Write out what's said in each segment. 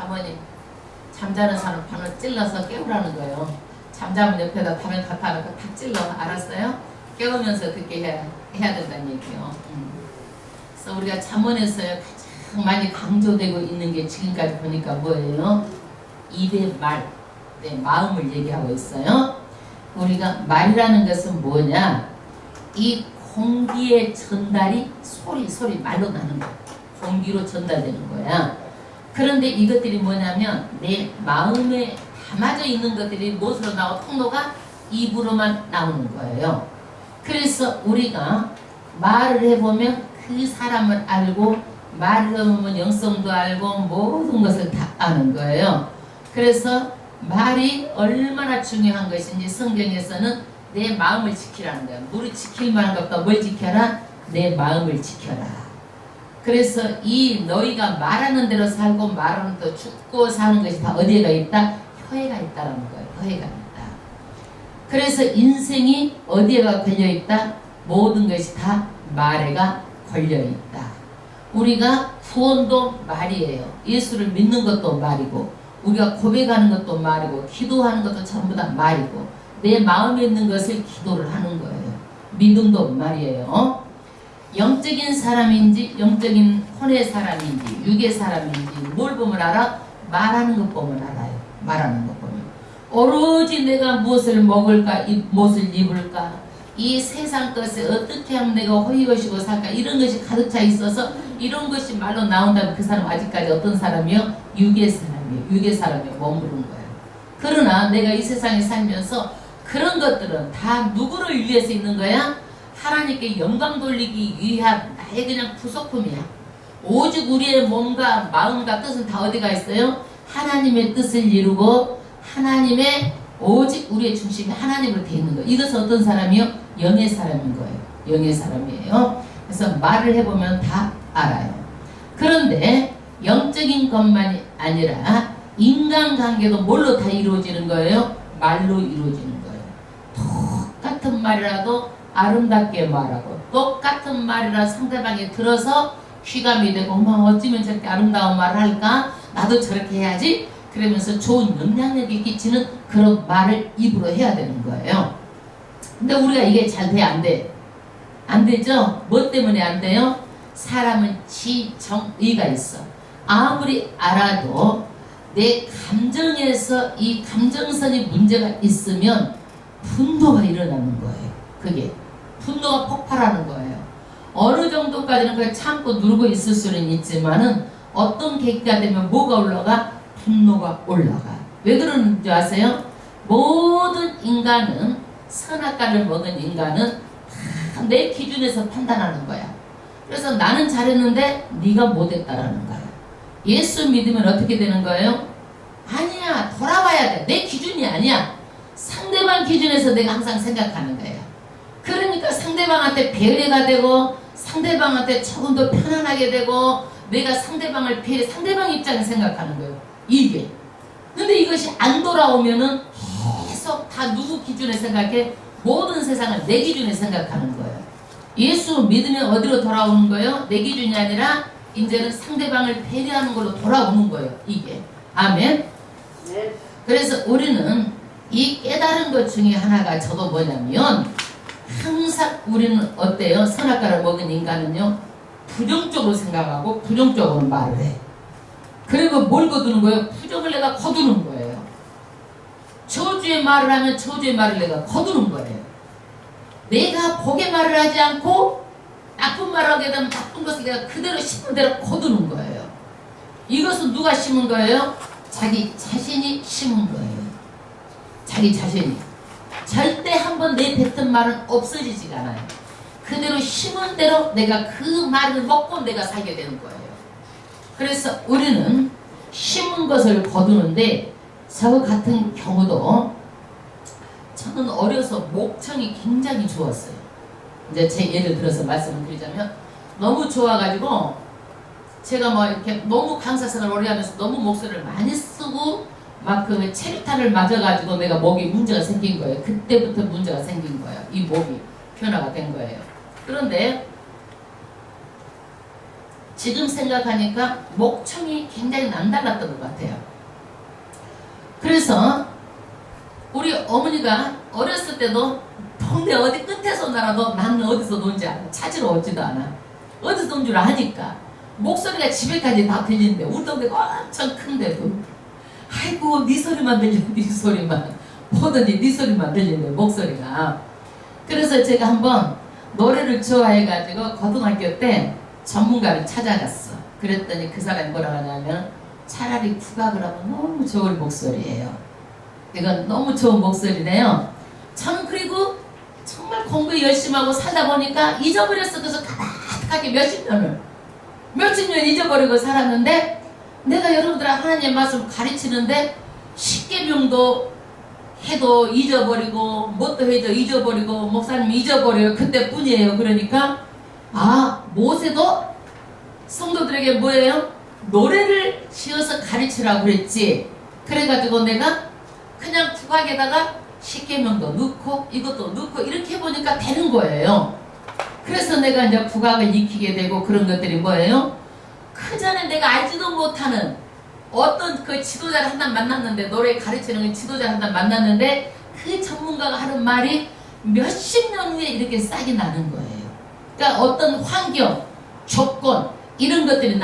사모님 잠자는 사람 바늘 찔러서 깨우라는 거예요. 잠자면 옆에다 담에 갖다 놓고 탁 찔러. 알았어요? 깨우면서 그렇게 해야 된다는 얘기예요. 그래서 우리가 잠언에서 가장 많이 강조되고 있는 게 지금까지 보니까 뭐예요? 입의 말, 내 마음을 얘기하고 있어요. 우리가 말이라는 것은 뭐냐? 이 공기의 전달이 소리 말로 나는 거야. 공기로 전달되는 거야. 그런데 이것들이 뭐냐면 내 마음에 담아져 있는 것들이 무엇으로 나오고 통로가 입으로만 나오는 거예요. 그래서 우리가 말을 해보면 그 사람을 알고 말을 해보면 영성도 알고 모든 것을 다 아는 거예요. 그래서 말이 얼마나 중요한 것인지 성경에서는 내 마음을 지키라는 거야. 우리 지킬 만한 것보다 뭘 지켜라? 내 마음을 지켜라. 그래서 이 너희가 말하는 대로 살고 말하는 대로 죽고 사는 것이 다 어디에가 있다? 혀에가 있다라는 거예요. 혀에가 있다. 그래서 인생이 어디에가 걸려있다? 모든 것이 다 말에가 걸려있다. 우리가 구원도 말이에요. 예수를 믿는 것도 말이고 우리가 고백하는 것도 말이고 기도하는 것도 전부 다 말이고 내 마음에 있는 것을 기도를 하는 거예요. 믿음도 말이에요. 영적인 사람인지 영적인 혼의 사람인지 육의 사람인지 뭘 보면 알아? 말하는 것 보면 알아요. 말하는 것 보면 오로지 내가 무엇을 먹을까 무엇을 입을까 이 세상 것을 어떻게 하면 내가 호의호시고 살까 이런 것이 가득 차 있어서 이런 것이 말로 나온다면 그 사람 아직까지 어떤 사람이요? 육의 사람이에요. 육의 사람에 머무른 거예요. 그러나 내가 이 세상에 살면서 그런 것들은 다 누구를 위해서 있는 거야? 하나님께 영광 돌리기 위한 나의 그냥 부속품이야. 오직 우리의 몸과 마음과 뜻은 다 어디가 있어요? 하나님의 뜻을 이루고 하나님의 오직 우리의 중심이 하나님으로 되어 있는 거예요. 이것은 어떤 사람이요? 영의 사람인 거예요. 영의 사람이에요. 그래서 말을 해보면 다 알아요. 그런데 영적인 것만이 아니라 인간관계도 뭘로 다 이루어지는 거예요? 말로 이루어지는 거예요. 똑같은 말이라도 아름답게 말하고 똑같은 말이라 상대방이 들어서 귀감이 되고 어쩌면 저렇게 아름다운 말을 할까? 나도 저렇게 해야지? 그러면서 좋은 영향력이 끼치는 그런 말을 입으로 해야 되는 거예요. 근데 우리가 이게 잘 돼? 안 돼? 안 되죠? 뭐 때문에 안 돼요? 사람은 지정의가 있어. 아무리 알아도 내 감정에서 이 감정선이 문제가 있으면 분노가 일어나는 거예요. 그게 분노가 폭발하는 거예요. 어느 정도까지는 그걸 참고 누르고 있을 수는 있지만은 어떤 계기가 되면 뭐가 올라가? 분노가 올라가. 왜 그러는지 아세요? 모든 인간은 선악과를 먹은 인간은 다 내 기준에서 판단하는 거야. 그래서 나는 잘했는데 네가 못했다라는 거야. 예수 믿으면 어떻게 되는 거예요? 아니야, 돌아와야 돼. 내 기준이 아니야. 상대방 기준에서 내가 항상 생각하는 거예요. 그러니까 상대방한테 배려가 되고 상대방한테 조금 더 편안하게 되고 내가 상대방을 상대방 입장에 생각하는 거예요. 이게. 근데 이것이 안 돌아오면은 계속 다 누구 기준에 생각해? 모든 세상을 내 기준에 생각하는 거예요. 예수 믿으면 어디로 돌아오는 거예요? 내 기준이 아니라 이제는 상대방을 배려하는 걸로 돌아오는 거예요. 이게. 아멘. 네. 그래서 우리는 이 깨달은 것 중에 하나가 저도 뭐냐면 항상 우리는 어때요? 선악과를 먹은 인간은요 부정적으로 생각하고 부정적으로 말을 해. 그리고 뭘 거두는 거예요? 부정을 내가 거두는 거예요. 저주의 말을 하면 저주의 말을 내가 거두는 거예요. 내가 복의 말을 하지 않고 나쁜 말을 하게 되면 나쁜 것을 내가 그대로 심은 대로 거두는 거예요. 이것은 누가 심은 거예요? 자기 자신이 심은 거예요. 자기 자신이. 절대 한번 내뱉은 말은 없어지지가 않아요. 그대로 심은 대로 내가 그 말을 먹고 내가 살게 되는 거예요. 그래서 우리는 심은 것을 거두는데 저 같은 경우도 저는 어려서 목청이 굉장히 좋았어요. 이제 제 예를 들어서 말씀을 드리자면 너무 좋아가지고 제가 뭐 이렇게 너무 강사생활 오래 하면서 너무 목소리를 많이 쓰고 막 그 체류탄을 맞아가지고 내가 목이 문제가 생긴 거예요. 그때부터 문제가 생긴 거예요. 이 목이 변화가 된 거예요. 그런데 지금 생각하니까 목청이 굉장히 남달랐던 것 같아요. 그래서 우리 어머니가 어렸을 때도 동네 어디 끝에서 놀아도 나는 어디서 논지 알아. 찾으러 오지도 않아. 어디서 논 줄 아니까 목소리가 집에까지 다 들리는데 우리 동네가 엄청 큰데도 아이고 네 소리만 들려 네 소리만 보더니 네 소리만 들리는데 목소리가. 그래서 제가 한번 노래를 좋아해가지고 고등학교 때 전문가를 찾아갔어. 그랬더니 그 사람이 뭐라고 하냐면 차라리 국악을 하면 너무 좋은 목소리예요. 이건 너무 좋은 목소리네요. 저는 그리고 정말 공부 열심히 하고 살다 보니까 잊어버렸어. 그래서 가득하게 몇십 년 잊어버리고 살았는데 내가 여러분들 하나님의 말씀 가르치는데 십계명도 해도 잊어버리고 뭣도 해도 잊어버리고 목사님 잊어버려요. 그때뿐이에요. 그러니까 모세도 성도들에게 뭐예요? 노래를 지어서 가르치라고 그랬지. 그래가지고 내가 그냥 국악에다가 십계명도 넣고 이것도 넣고 이렇게 해보니까 되는 거예요. 그래서 내가 이제 국악을 익히게 되고 그런 것들이 뭐예요? 그 전에 내가 알지도 못하는 어떤 그 지도자를 한단 만났는데 노래 가르치는 그 지도자를 한단 만났는데 그 전문가가 하는 말이 몇십 년 후에 이렇게 싹이 나는 거예요. 그러니까 어떤 환경, 조건 이런 것들이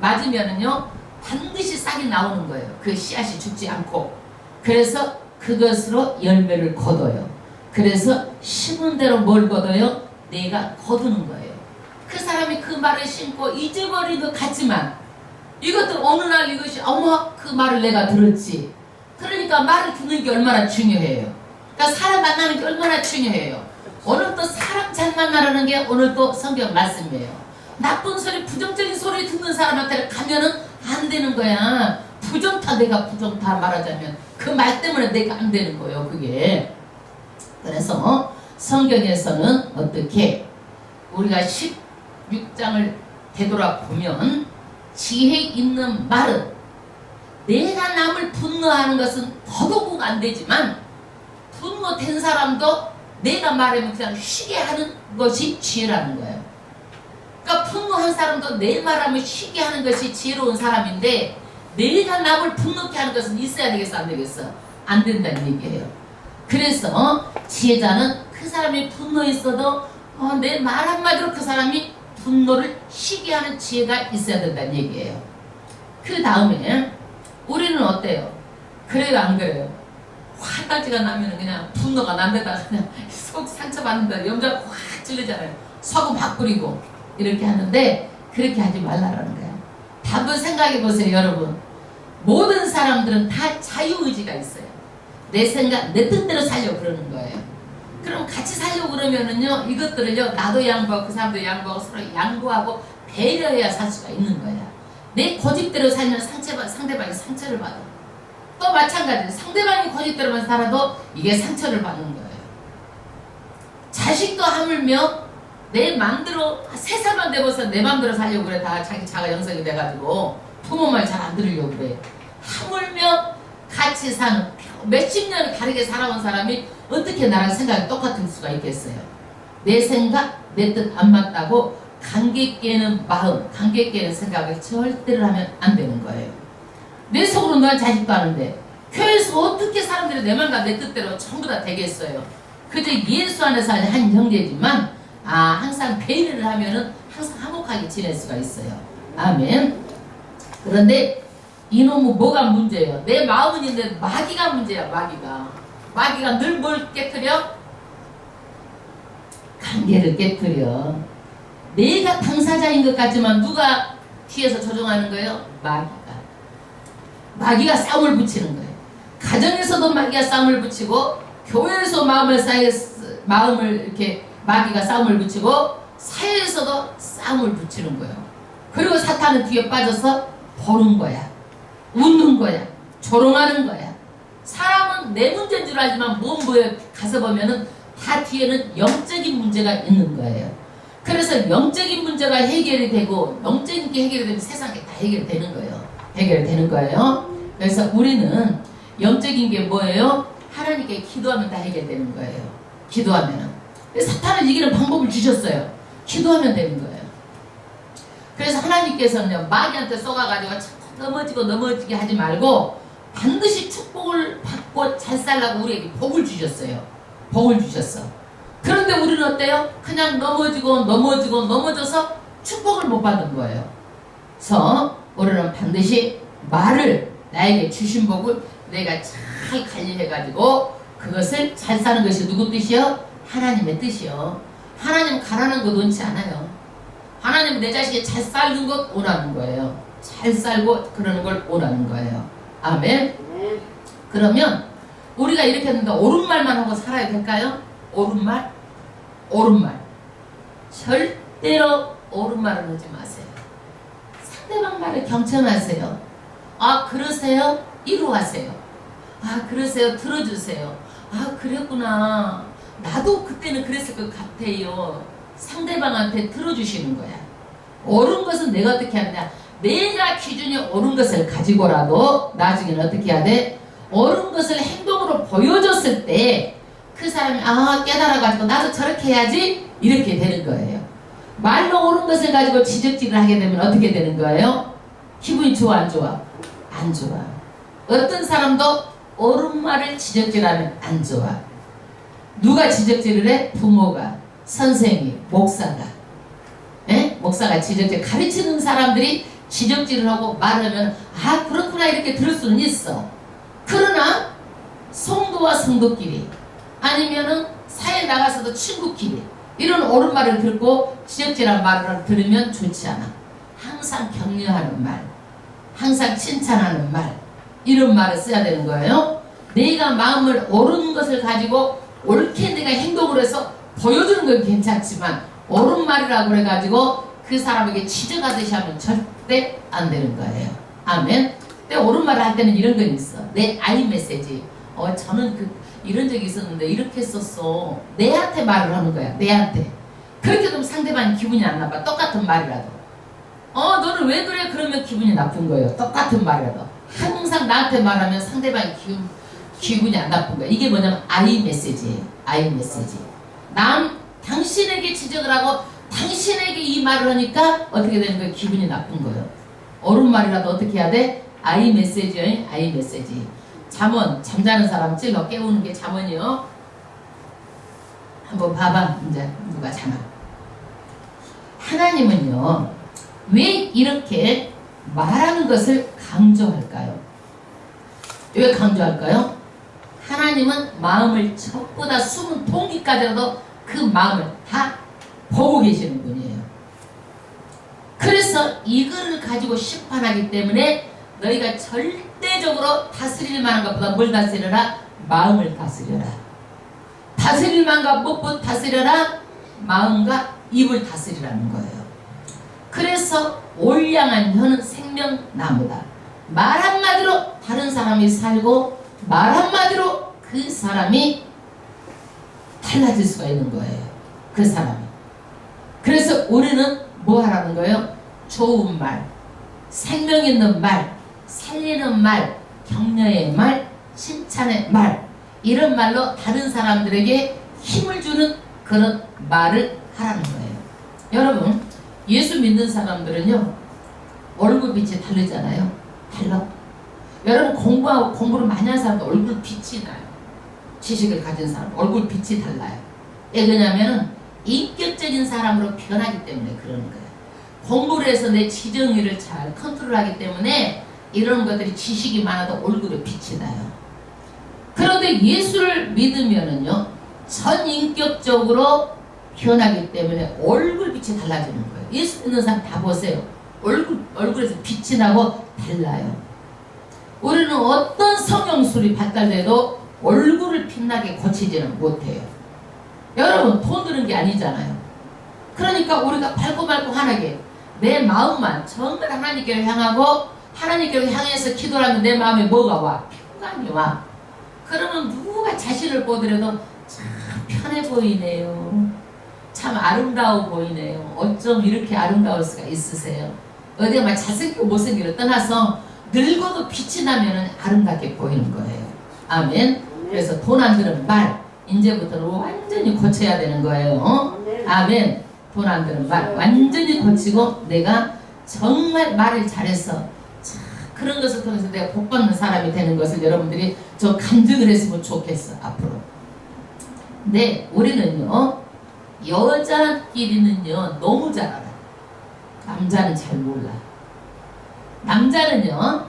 맞으면은요 반드시 싹이 나오는 거예요. 그 씨앗이 죽지 않고. 그래서 그것으로 열매를 거둬요. 그래서 심은 대로 뭘 거둬요? 내가 거두는 거예요. 그 사람이 그 말을 심고 잊어버린 것 같지만 이것도 어느 날 이것이 어머 그 말을 내가 들었지. 그러니까 말을 듣는 게 얼마나 중요해요. 그러니까 사람 만나는 게 얼마나 중요해요. 오늘 또 사람 잘 만나라는 게 오늘 또 성경 말씀이에요. 나쁜 소리 부정적인 소리 듣는 사람한테 가면은 안 되는 거야. 부정타 내가 부정타 말하자면 그 말 때문에 내가 안 되는 거예요. 그게. 그래서 성경에서는 어떻게 우리가 16장을 되돌아보면 지혜 있는 말은 내가 남을 분노하는 것은 더더욱 안 되지만 분노된 사람도 내가 말하면 그냥 쉬게 하는 것이 지혜라는 거예요. 그러니까 분노한 사람도 내 말하면 쉬게 하는 것이 지혜로운 사람인데 내가 남을 분노케 하는 것은 있어야 되겠어 안 되겠어? 안 된다는 얘기예요. 그래서 지혜자는 그 사람이 분노했어도 내 말 한마디로 그 사람이 분노를 쉬게 하는 지혜가 있어야 된다는 얘기예요. 그 다음에 우리는 어때요? 그래요 안 그래요? 화까지가 나면 그냥 분노가 난 데다가 그냥 속 상처받는다 염자가 확 찔리잖아요. 소금 확 뿌리고 이렇게 하는데 그렇게 하지 말라라는 거예요. 한번 생각해 보세요 여러분. 모든 사람들은 다 자유의지가 있어요. 내 생각 내 뜻대로 살려고 그러는 거예요. 그럼 같이 살려고 그러면은요 이것들을요 나도 양보하고 그 사람도 양보하고 서로 양보하고 배려해야 살 수가 있는 거야. 내 고집대로 살면 상대방이 상처를 받아. 또 마찬가지로 상대방이 고집대로만 살아도 이게 상처를 받는 거예요. 자식도 하물며 내 맘대로 3살만 돼봐서 내 맘대로 살려고 그래. 다 자기 자가 영성이 돼가지고 부모 말 잘 안 들으려고 그래. 하물며 같이 사는 몇십 년을 다르게 살아온 사람이 어떻게 나랑 생각이 똑같을 수가 있겠어요. 내 생각 내 뜻 안 맞다고 관계 깨는 마음 관계 깨는 생각을 절대로 하면 안 되는 거예요. 내 속으로 난 자식도 하는데 교회에서 어떻게 사람들이 내 맘과 내 뜻대로 전부 다 되겠어요. 그저 예수 안에서 한 형제지만 항상 배려를 하면은 항상 화목하게 지낼 수가 있어요. 아멘. 그런데 이놈은 뭐가 문제예요? 내 마음은 있는데 마귀가 문제야. 마귀가 늘 뭘 깨트려? 관계를 깨트려. 내가 당사자인 것 같지만 누가 뒤에서 조종하는 거예요? 마귀가 싸움을 붙이는 거예요. 가정에서도 마귀가 싸움을 붙이고 교회에서 마음을 이렇게 마귀가 싸움을 붙이고 사회에서도 싸움을 붙이는 거예요. 그리고 사탄은 뒤에 빠져서 보는 거야. 웃는 거야. 조롱하는 거야. 사람은 내 문제인 줄 알지만 뭐에 가서 보면은 다 뒤에는 영적인 문제가 있는 거예요. 그래서 영적인 문제가 해결이 되고 영적인 게 해결이 되면 세상에 다 해결되는 거예요. 해결되는 거예요. 그래서 우리는 영적인 게 뭐예요? 하나님께 기도하면 다 해결되는 거예요. 기도하면은. 사탄을 이기는 방법을 주셨어요. 기도하면 되는 거예요. 그래서 하나님께서는요, 마귀한테 쏘가가지고 자꾸 넘어지게 하지 말고 반드시 축복을 받고 잘 살라고 우리에게 복을 주셨어요. 복을 주셨어. 그런데 우리는 어때요? 그냥 넘어져서 축복을 못 받는 거예요. 그래서 우리는 반드시 말을, 나에게 주신 복을 내가 잘 관리해가지고 그것을 잘 사는 것이 누구 뜻이요? 하나님의 뜻이요. 하나님 가라는 거 원치 않아요. 하나님은 내 자식이 잘 살는 것 원하는 거예요. 잘 살고 그러는 걸 원하는 거예요. 아멘. 그러면 우리가 이렇게 했는데 옳은 말만 하고 살아야 될까요? 옳은 말? 옳은 말. 절대로 옳은 말을 하지 마세요. 상대방 말을 경청하세요. 아, 그러세요? 이루하세요. 아, 그러세요? 들어주세요. 아, 그랬구나. 나도 그때는 그랬을 것 같아요. 상대방한테 들어주시는 거야. 옳은 것은 내가 어떻게 하느냐. 내가 기준이 옳은 것을 가지고라도 나중에는 어떻게 해야 돼? 옳은 것을 행동으로 보여줬을 때 그 사람이 깨달아가지고 나도 저렇게 해야지 이렇게 되는 거예요. 말로 옳은 것을 가지고 지적질을 하게 되면 어떻게 되는 거예요? 기분이 좋아 안 좋아? 안 좋아. 어떤 사람도 옳은 말을 지적질하면 안 좋아. 누가 지적질을 해? 부모가, 선생이, 목사가. 에? 목사가 지적질, 가르치는 사람들이 지적질을 하고 말하면 그렇구나 이렇게 들을 수는 있어. 그러나 성도와 성도끼리 아니면은 사회에 나가서도 친구끼리 이런 옳은 말을 듣고 지적질한 말을 들으면 좋지 않아. 항상 격려하는 말, 항상 칭찬하는 말, 이런 말을 써야 되는 거예요. 내가 마음을 옳은 것을 가지고 옳게 내가 행동을 해서 보여주는 건 괜찮지만 옳은 말이라고 그래가지고 그 사람에게 치저가듯이 하면 절대 안 되는 거예요. 아멘. 근데 옳은 말을 할 때는 이런 건 있어. 내 아이 메시지. 저는 이런 적이 있었는데 이렇게 했었어. 내한테 말을 하는 거야. 내한테. 그렇게 되면 상대방이 기분이 안 나빠. 똑같은 말이라도. 너는 왜 그래? 그러면 기분이 나쁜 거예요. 똑같은 말이라도. 항상 나한테 말하면 상대방이 기분이 안 나쁜 거야. 이게 뭐냐면 아이 메시지예요. 아이 메시지. 당신에게 지적을 하고 당신에게 이 말을 하니까 어떻게 되는 거예요? 기분이 나쁜 거예요. 옳은 말이라도 어떻게 해야 돼? 아이 메시지예요. 아이 메시지. 잠자는 사람 찔러 깨우는 게 잠언이요. 한번 봐봐. 이제 누가 자나. 하나님은요, 왜 이렇게 말하는 것을 강조할까요? 왜 강조할까요? 하나님은 마음을 적보다 숨은 동기까지라도 그 마음을 다 보고 계시는 분이에요. 그래서 이거를 가지고 심판하기 때문에 너희가 절대적으로 다스릴 만한 것보다 뭘 다스려라? 마음을 다스려라. 다스릴 만한 것보다 다스려라? 마음과 입을 다스리라는 거예요. 그래서 올량한 혀는 생명나무다. 말 한마디로 다른 사람이 살고 말 한마디로 그 사람이 달라질 수가 있는 거예요. 그 사람이. 그래서 우리는 뭐 하라는 거예요? 좋은 말, 생명 있는 말, 살리는 말, 격려의 말, 칭찬의 말, 이런 말로 다른 사람들에게 힘을 주는 그런 말을 하라는 거예요. 여러분, 예수 믿는 사람들은요, 얼굴빛이 다르잖아요. 달라. 여러분, 공부를 많이 한 사람도 얼굴빛이 나요. 지식을 가진 사람 얼굴빛이 달라요. 왜 그러냐면 인격적인 사람으로 변하기 때문에 그러는 거예요. 공부를 해서 내 지정의를 잘 컨트롤하기 때문에 이런 것들이 지식이 많아도 얼굴에 빛이 나요. 그런데 예수를 믿으면은요, 전인격적으로 변하기 때문에 얼굴빛이 달라지는 거예요. 예수 믿는 사람 다 보세요. 얼굴에서 빛이 나고 달라요. 우리는 어떤 성형술이 발달돼도 얼굴을 빛나게 고치지는 못해요. 여러분, 돈 드는 게 아니잖아요. 그러니까 우리가 밝고 하나게 내 마음만 정말 하나님께를 향하고 하나님께를 향해서 기도를 하면 내 마음에 뭐가 와? 평강이 와. 그러면 누가 자신을 보더라도 참 편해 보이네요. 참 아름다워 보이네요. 어쩜 이렇게 아름다울 수가 있으세요? 어디가 막 잘생기고 못생기를 떠나서 늙어도 빛이 나면 아름답게 보이는 거예요. 아멘. 그래서 돈 안 드는 말 이제부터는 완전히 고쳐야 되는 거예요. 아멘. 돈 안 드는 말 완전히 고치고 내가 정말 말을 잘해서 참 그런 것을 통해서 내가 복받는 사람이 되는 것을 여러분들이 좀 간증을 했으면 좋겠어 앞으로. 근데 우리는요 여자끼리는요 너무 잘 알아. 남자는 잘 몰라. 남자는요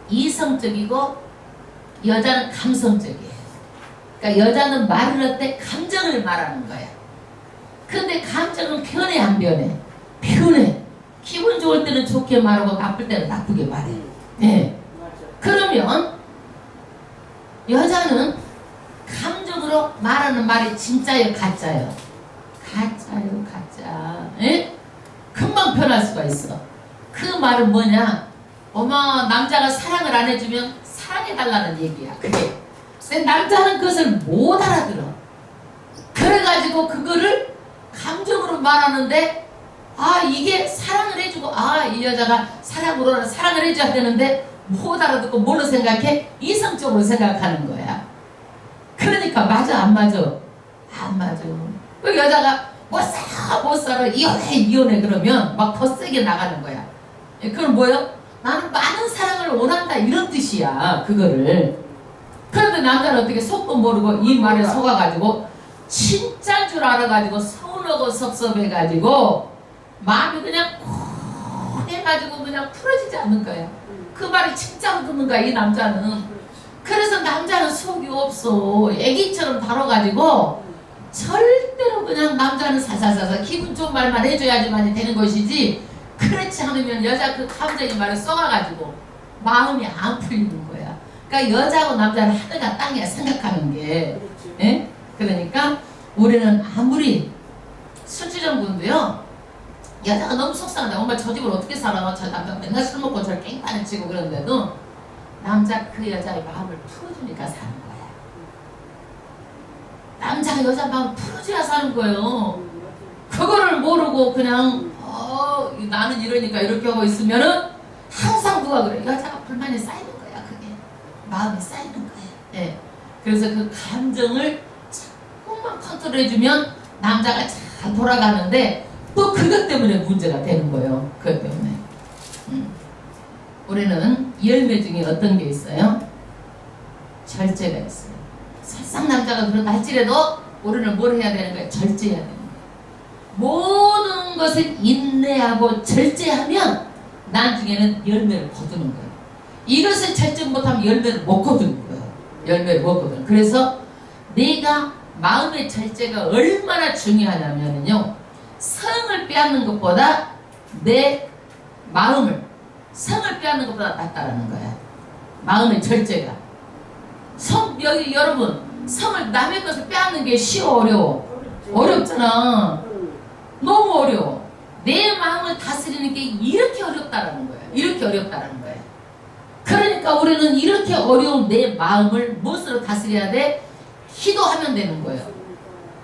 이성적이고 여자는 감성적이에요. 그러니까 여자는 말을 할 때 감정을 말하는 거야. 근데 감정은 변해 안 변해? 변해. 기분 좋을 때는 좋게 말하고 나쁠 때는 나쁘게 말해. 네. 그러면 여자는 감정으로 말하는 말이 진짜예요 가짜예요? 가짜예요 가짜. 예? 금방 변할 수가 있어. 그 말은 뭐냐? 어머 남자가 사랑을 안 해주면 사랑해달라는 얘기야 그게. 근데 남자는 그것을 못 알아들어. 그래가지고 그거를 감정으로 말하는데 아 이게 사랑을 해주고 아 이 여자가 사랑으로는 사랑을 해줘야 되는데 못 알아듣고 뭘로 생각해? 이성적으로 생각하는 거야. 그러니까 맞아 안 맞아? 안 맞아. 그 여자가 못 살아 이혼해 그러면 막 더 세게 나가는 거야. 그건 뭐예요? 나는 많은 사랑을 원한다 이런 뜻이야 그거를. 그런데 남자는 어떻게 속도 모르고 이 말에 속아가지고 진짜인 줄 알아가지고 서운하고 섭섭해가지고 마음이 그냥 콕 해가지고 그냥 풀어지지 않는 거야. 그 말이 진짜로 듣는 거야 이 남자는. 그래서 남자는 속이 없어. 애기처럼 다뤄가지고 절대로 그냥 남자는 살살살살 기분 좋은 말만 해줘야지만 되는 것이지 그렇지 않으면 여자 그 감정이 말에 썩어가지고 마음이 안 풀리는 거야. 그러니까 여자하고 남자는 하늘과 땅이야 생각하는 게. 예? 그러니까 우리는 아무리 술주정분도요 여자가 너무 속상하다. 엄마 저 집을 어떻게 살아? 저 남자 맨날 술 먹고 저를 깽판을 치고 그러는데도 남자 그 여자의 마음을 풀어주니까 사는 거야. 남자가 여자 마음을 풀어줘야 사는 거예요. 그거를 모르고 그냥 나는 이러니까 이렇게 하고 있으면은 항상 누가 그래? 여자가 불만이 쌓이는 거야. 그게 마음이 쌓이는 거야. 예. 그래서 그 감정을 조금만 컨트롤해주면 남자가 잘 돌아가는데 또 그것 때문에 문제가 되는 거예요. 그것 때문에. 우리는 열매 중에 어떤 게 있어요? 절제가 있어요. 설상 남자가 그런다 할지라도 우리는 뭘 해야 되는 거예요? 절제해야 되는 거예요. 모든 것을 인내하고 절제하면 나중에는 열매를 거두는 거예요. 이것을 절제 못하면 열매를 못 거두는 거예요. 열매를 못 거두는. 그래서 내가 마음의 절제가 얼마나 중요하냐면요. 성을 빼앗는 것보다 내 마음을 성을 빼앗는 것보다 낫다라는 거야. 마음의 절제가. 여기 여러분 성을 남의 것을 빼앗는 게 쉬워 어려워? 어렵잖아. 너무 어려워. 내 마음을 다스리는 게 이렇게 어렵다라는 거야. 이렇게 어렵다라는 거야. 그러니까 우리는 이렇게 어려운 내 마음을 무엇으로 다스려야 돼? 기도하면 되는 거예요.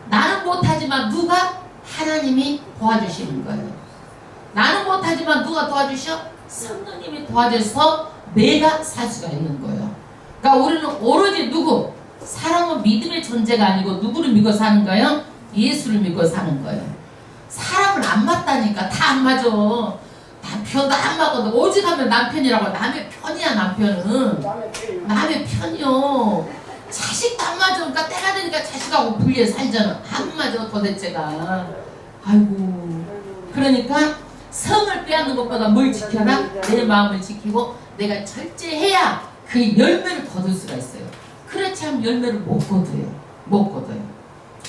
나는 못하지만 누가? 하나님이 도와주시는 거예요. 나는 못하지만 누가 도와주셔? 성령님이 도와줘서 내가 살 수가 있는 거예요. 그러니까 우리는 오로지 누구? 사람은 믿음의 존재가 아니고 누구를 믿고 사는 거예요? 예수를 믿고 사는 거예요. 사람은 안 맞다니까. 다 안 맞아. 남편도 안 맞거든. 오직 하면 남편이라고. 남의 편이야 남편은. 남의 편이요. 자식도 안 맞아. 그러니까 때가 되니까 자식하고 분리해 살잖아. 안 맞아 도대체가. 아이고. 그러니까 성을 빼앗는 것보다 뭘 지켜라? 내 마음을 지키고 내가 절제해야 그 열매를 거둘 수가 있어요. 그렇지 않으면 열매를 못 거둬요. 못 거둬요.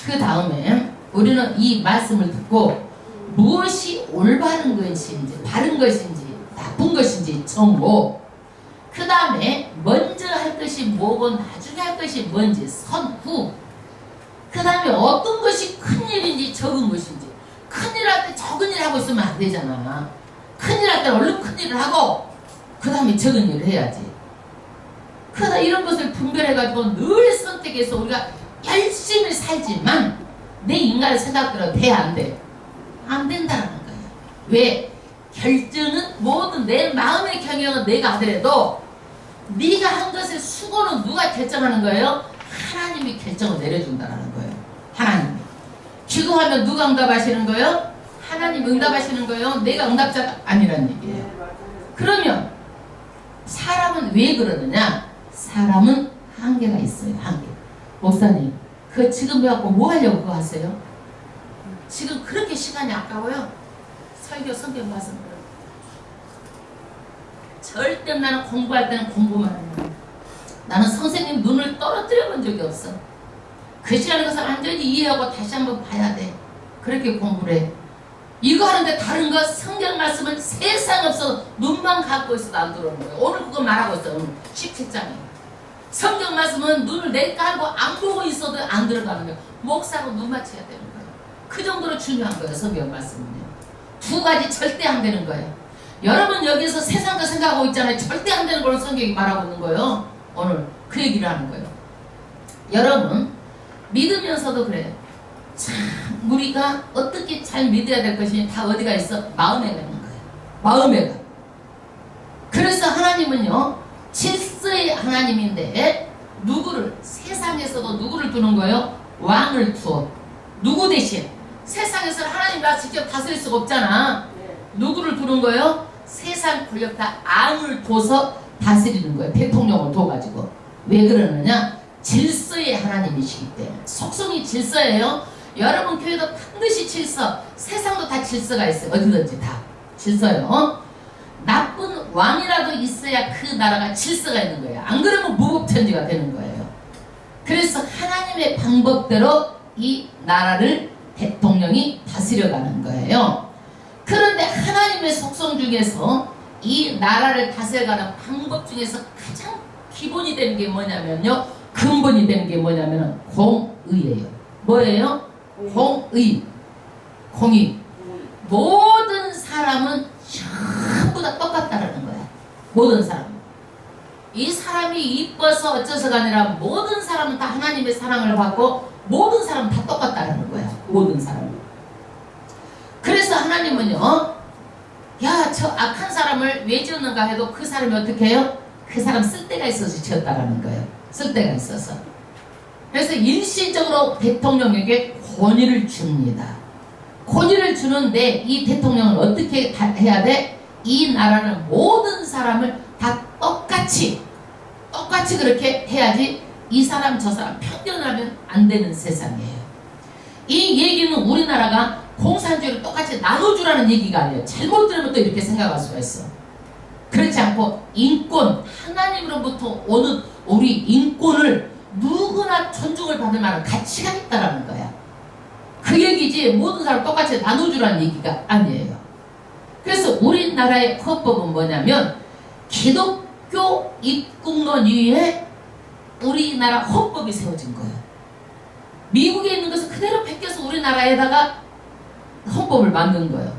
그 다음에 우리는 이 말씀을 듣고 무엇이 올바른 것인지 바른 것인지 나쁜 것인지 정보, 그 다음에 먼저 할 것이 뭐고 나중에 할 것이 뭔지 선후, 그 다음에 어떤 것이 큰일인지 적은 것인지. 큰일 할 때 적은 일 하고 있으면 안 되잖아. 큰일 할 때 얼른 큰일을 하고 그 다음에 적은 일을 해야지. 그러다 이런 것을 분별해가지고 늘 선택해서 우리가 열심히 살지만 내 인간의 생각대로 돼 안 돼? 안 된다는 거예요. 왜? 결정은 모든 내 마음의 경영은 내가 하더라도 네가 한 것의 수고는 누가 결정하는 거예요? 하나님이 결정을 내려준다는 거예요. 하나님이. 기도하면 누가 응답하시는 거예요? 하나님 응답하시는 거예요. 내가 응답자가 아니란 얘기예요. 그러면 사람은 왜 그러느냐? 사람은 한계가 있어요. 한계. 목사님, 그거 지금 해갖고 뭐 하려고 그거 하세요? 지금 그렇게 시간이 아까워요? 설교, 성경 말씀 절대 나는 공부할 때는 공부만 해요. 나는 선생님 눈을 떨어뜨려 본 적이 없어. 그 시간에 것을 완전히 이해하고 다시 한번 봐야 돼. 그렇게 공부를 해. 이거 하는데 다른 거 성경 말씀은 세상 없어 눈만 갖고 있어도 안 들어오는 거예요. 오늘 그거 말하고 있어요. 오늘 17장에. 성경 말씀은 눈을 내 깔고 안 보고 있어도 안 들어가는 거예요. 목사로 눈 맞춰야 되는 거예요. 그 정도로 중요한 거예요. 성경 말씀은요. 두 가지 절대 안 되는 거예요. 여러분 여기서 세상도 생각하고 있잖아요. 절대 안 되는 걸 성경이 말하고 있는 거예요. 오늘 그 얘기를 하는 거예요. 여러분 믿으면서도 그래요. 참 우리가 어떻게 잘 믿어야 될 것이니 다 어디가 있어? 마음에 가는 거예요. 마음에 가. 그래서 하나님은요 질서의 하나님인데 누구를 세상에서도 누구를 두는 거예요? 왕을 두어. 누구 대신? 세상에서는 하나님 나 직접 다스릴 수가 없잖아. 누구를 두는 거예요? 세상 권력 다 왕을 둬서 다스리는 거예요. 대통령을 둬가지고. 왜 그러느냐? 질서의 하나님이시기 때문에. 속성이 질서예요. 여러분 교회도 반드시 질서. 세상도 다 질서가 있어요. 어디든지 다 질서요. 나쁜 왕이라도 있어야 그 나라가 질서가 있는 거예요. 안 그러면 무법천지가 되는 거예요. 그래서 하나님의 방법대로 이 나라를 대통령이 다스려가는 거예요. 그런데 하나님의 속성 중에서 이 나라를 다스려가는 방법 중에서 가장 기본이 되는 게 뭐냐면요. 근본이 되는 게 뭐냐면 공의예요. 뭐예요? 공의. 공의. 모든 사람은 전부 다 똑같다라는 거야. 모든 사람. 이 사람이 이뻐서 어째서가 아니라 모든 사람은 다 하나님의 사랑을 받고 모든 사람은 다 똑같다라는 거야. 모든 사람은. 그래서 하나님은요. 야, 저 악한 사람을 왜 지었는가 해도 그 사람이 어떻게 해요? 그 사람 쓸데가 있어서 지었다라는 거예요. 쓸데가 있어서. 그래서 일시적으로 대통령에게 권위를 줍니다. 권위를 주는데 이 대통령은 어떻게 해야 돼? 이 나라는 모든 사람을 다 똑같이 그렇게 해야지 이 사람 저 사람 편견하면 안 되는 세상이에요. 이 얘기는 우리나라가 공산주의를 똑같이 나눠주라는 얘기가 아니에요. 잘못 들으면 또 이렇게 생각할 수가 있어. 그렇지 않고 인권, 하나님으로부터 오는 우리 인권을 누구나 존중을 받을 만한 가치가 있다라는 거야. 그 얘기지 모든 사람 똑같이 나눠주라는 얘기가 아니에요. 그래서 우리나라의 헌법은 뭐냐면 기독교 입국론 위에 우리나라 헌법이 세워진 거예요. 미국에 있는 것을 그대로 베껴서 우리나라에다가 헌법을 만든 거예요.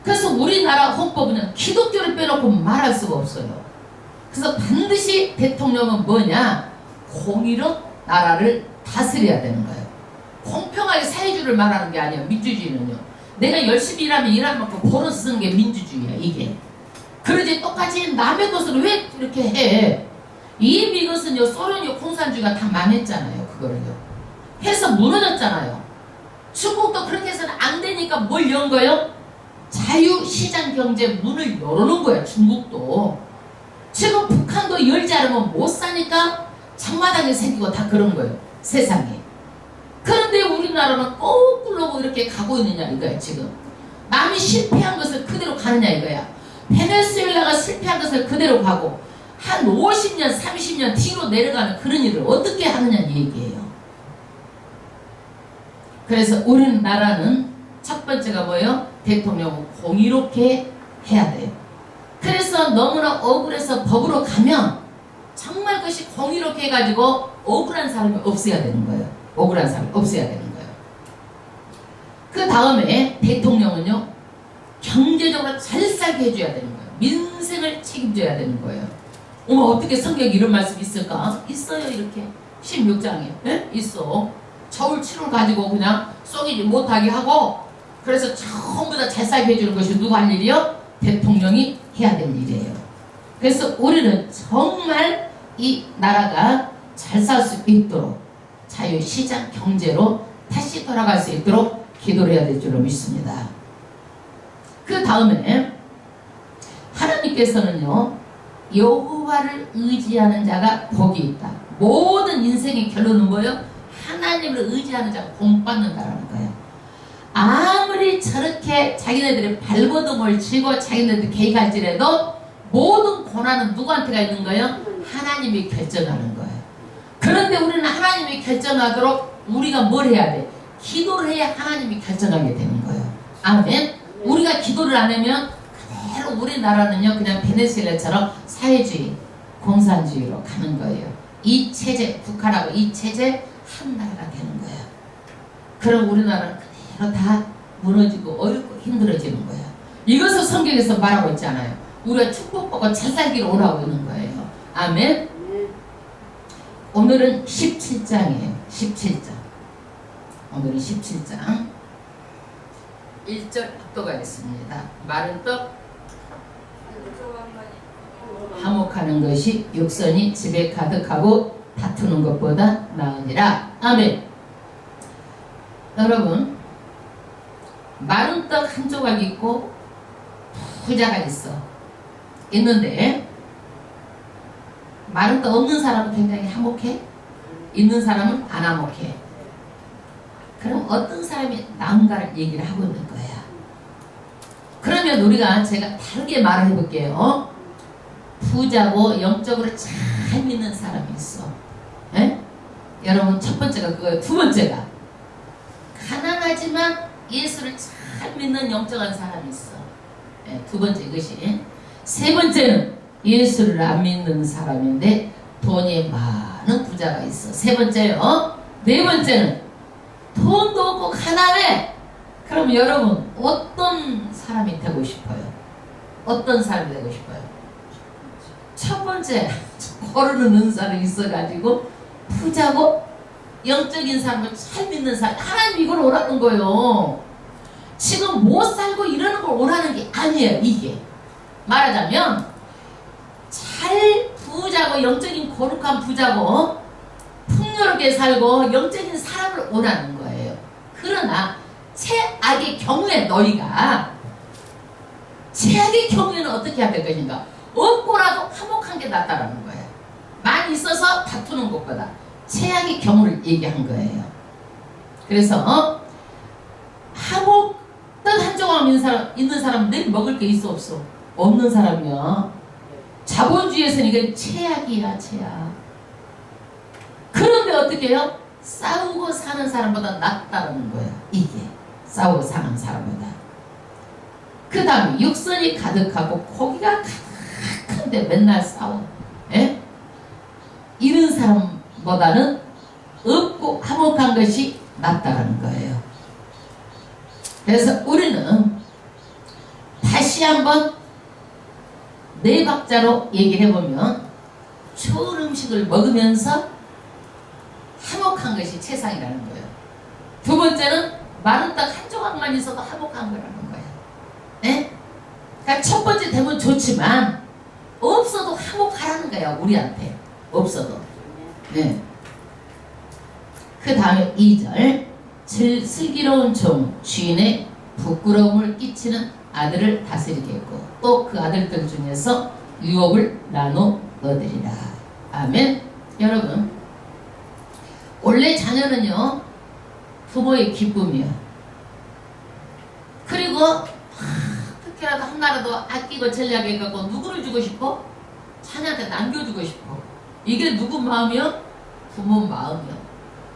그래서 우리나라 헌법은 기독교를 빼놓고 말할 수가 없어요. 그래서 반드시 대통령은 뭐냐? 공의로 나라를 다스려야 되는 거예요. 공평하게 사회주의를 말하는 게 아니에요. 민주주의는요. 내가 열심히 일하면 일하는 만큼 벌어서 쓰는 게 민주주의야. 이게. 그러지 똑같이 남의 것을 왜 이렇게 해? 이미 이것은요 소련이 공산주의가 다 망했잖아요. 그거를요. 해서 무너졌잖아요. 중국도 그렇게 해서는 안 되니까 뭘 연 거예요? 자유시장 경제 문을 열어놓은 거야. 중국도. 지금 북한도 열지 않으면 못 사니까 장마당이 생기고 다 그런 거예요. 세상에. 그런데 우리나라는 거꾸로 이렇게 가고 있느냐 이거야. 지금 남이 실패한 것을 그대로 가느냐 이거야. 베네수엘라가 실패한 것을 그대로 가고 한 50년 30년 뒤로 내려가는 그런 일을 어떻게 하느냐 얘기예요. 그래서 우리나라는 첫 번째가 뭐예요? 대통령은 공의롭게 해야 돼요. 그래서 너무나 억울해서 법으로 가면 정말 그것이 공의롭게 해가지고 억울한 사람이 없어야 되는 거예요. 억울한 사람이 없어야 되는 거예요. 그 다음에 대통령은요 경제적으로 잘 살게 해줘야 되는 거예요. 민생을 책임져야 되는 거예요. 어머 어떻게 성경에 이런 말씀이 있을까? 있어요. 이렇게 16장에 네? 있어. 저울치를 가지고 그냥 쏘기지 못하게 하고 그래서 전부 다 잘 살게 해주는 것이 누가 할 일이요? 대통령이 해야 될 일이에요. 그래서 우리는 정말 이 나라가 잘 살 수 있도록 자유시장 경제로 다시 돌아갈 수 있도록 기도를 해야 될 줄로 믿습니다. 그 다음에 하나님께서는요, 여호와를 의지하는 자가 복이 있다. 모든 인생의 결론은 뭐예요? 하나님을 의지하는 자가 복 받는다라는 거예요. 아무리 저렇게 자기네들이 발버둥을 치고 자기네들이 개입할지라도 모든 고난은 누구한테가 있는 거예요? 하나님이 결정하는 거예요. 그런데 우리는 하나님이 결정하도록 우리가 뭘 해야 돼? 기도를 해야 하나님이 결정하게 되는 거예요. 아멘. 우리가 기도를 안 하면 그대로 우리나라는요, 그냥 베네수엘라처럼 사회주의, 공산주의로 가는 거예요. 이 체제, 북한하고 이 체제 한 나라가 되는 거예요. 그럼 우리나라는 그대로 다 무너지고 어렵고 힘들어지는 거예요. 이것을 성경에서 말하고 있잖아요. 우리가 축복받고 잘 살기를 원하고 있는 거예요. 아멘. 오늘은 17장이에요. 17장. 오늘은 17장 1절 압도가 있습니다. 마른 떡 화목하는 것이 육선이 집에 가득하고 다투는 것보다 나으니라. 아멘. 여러분, 마른 떡 한 조각 있고 부자가 있는데 마른 떡 없는 사람은 굉장히 화목해? 있는 사람은 안 화목해. 그럼 어떤 사람이 나은가를 얘기를 하고 있는 거야. 그러면 우리가 제가 다르게 말을 해볼게요. 부자고 영적으로 잘 믿는 사람이 있어. 에? 여러분, 첫 번째가 그거예요. 두 번째가 가난하지만 예수를 잘 믿는 영적한 사람이 있어. 에, 두 번째 이것이. 세 번째는 예수를 안 믿는 사람인데 돈이 많은 부자가 있어. 세 번째요. 네 번째는 돈도 없고 가난해. 그럼 여러분 어떤 사람이 되고 싶어요? 어떤 사람이 되고 싶어요? 첫 번째, 거르는 은사를 있어가지고 부자고 영적인 사람을 잘 믿는 사람. 하나님 이걸 오라는 거예요. 지금 못 살고 이러는 걸 오라는 게 아니에요. 이게 말하자면 잘 부자고 영적인 거룩한 부자고 풍요롭게 살고 영적인 사람을 원하는 거예요. 그러나 최악의 경우에 너희가 최악의 경우에는 어떻게 해야 될 것인가? 없고라도 화목한 게 낫다라는 거예요. 많이 있어서 다투는 것보다 최악의 경우를 얘기한 거예요. 그래서 화목 떡 한 조각 있는 사람은 늘 먹을 게 있어 없어? 없는 사람이야. 자본주의에서는 이건 최악이야, 최악. 그런데 어떻게 해요? 싸우고 사는 사람보다 낫다는 거야. 이게 싸우고 사는 사람보다. 그 다음에 육선이 가득하고 고기가 가득한데 맨날 싸워. 에? 이런 사람보다는 없고 화목한 것이 낫다는 거예요. 그래서 우리는 다시 한번 네 박자로 얘기를 해보면 좋은 음식을 먹으면서 화목한 것이 최상이라는 거예요. 두 번째는 마른 떡 한 조각만 있어도 화목한 거라는 거예요. 네? 그러니까 첫 번째 되면 좋지만 없어도 화목하라는 거예요. 우리한테 없어도. 네. 그 다음에 2절 슬기로운 종 주인의 부끄러움을 끼치는 아들을 다스리겠고 또 그 아들들 중에서 유업을 나눠 얻으리라. 아멘. 여러분, 원래 자녀는요 부모의 기쁨이야. 그리고 특히라도 하나라도 아끼고 전략해갖고 누구를 주고 싶어? 자녀한테 남겨주고 싶어. 이게 누구 마음이요? 부모 마음이요.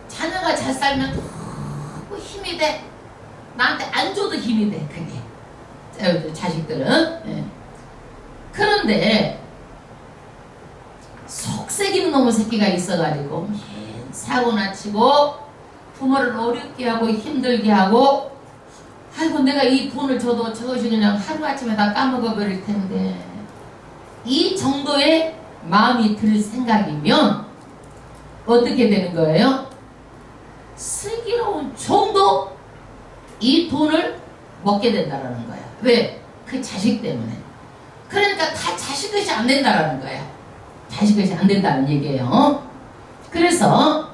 자녀가 잘 살면 너무 힘이 돼. 나한테 안 줘도 힘이 돼. 그게 자식들은. 네. 그런데 속색이는 놈의 새끼가 있어가지고 사고나 치고 부모를 어렵게 하고 힘들게 하고, 아이고 내가 이 돈을 줘도 저것이 그냥 하루아침에 다 까먹어 버릴 텐데, 이 정도의 마음이 들 생각이면 어떻게 되는 거예요? 슬기로운 종도 이 돈을 먹게 된다라는 거야. 왜? 그 자식 때문에. 그러니까 다 자식 것이 안 된다라는 거야. 자식 것이 안 된다는 얘기예요. 그래서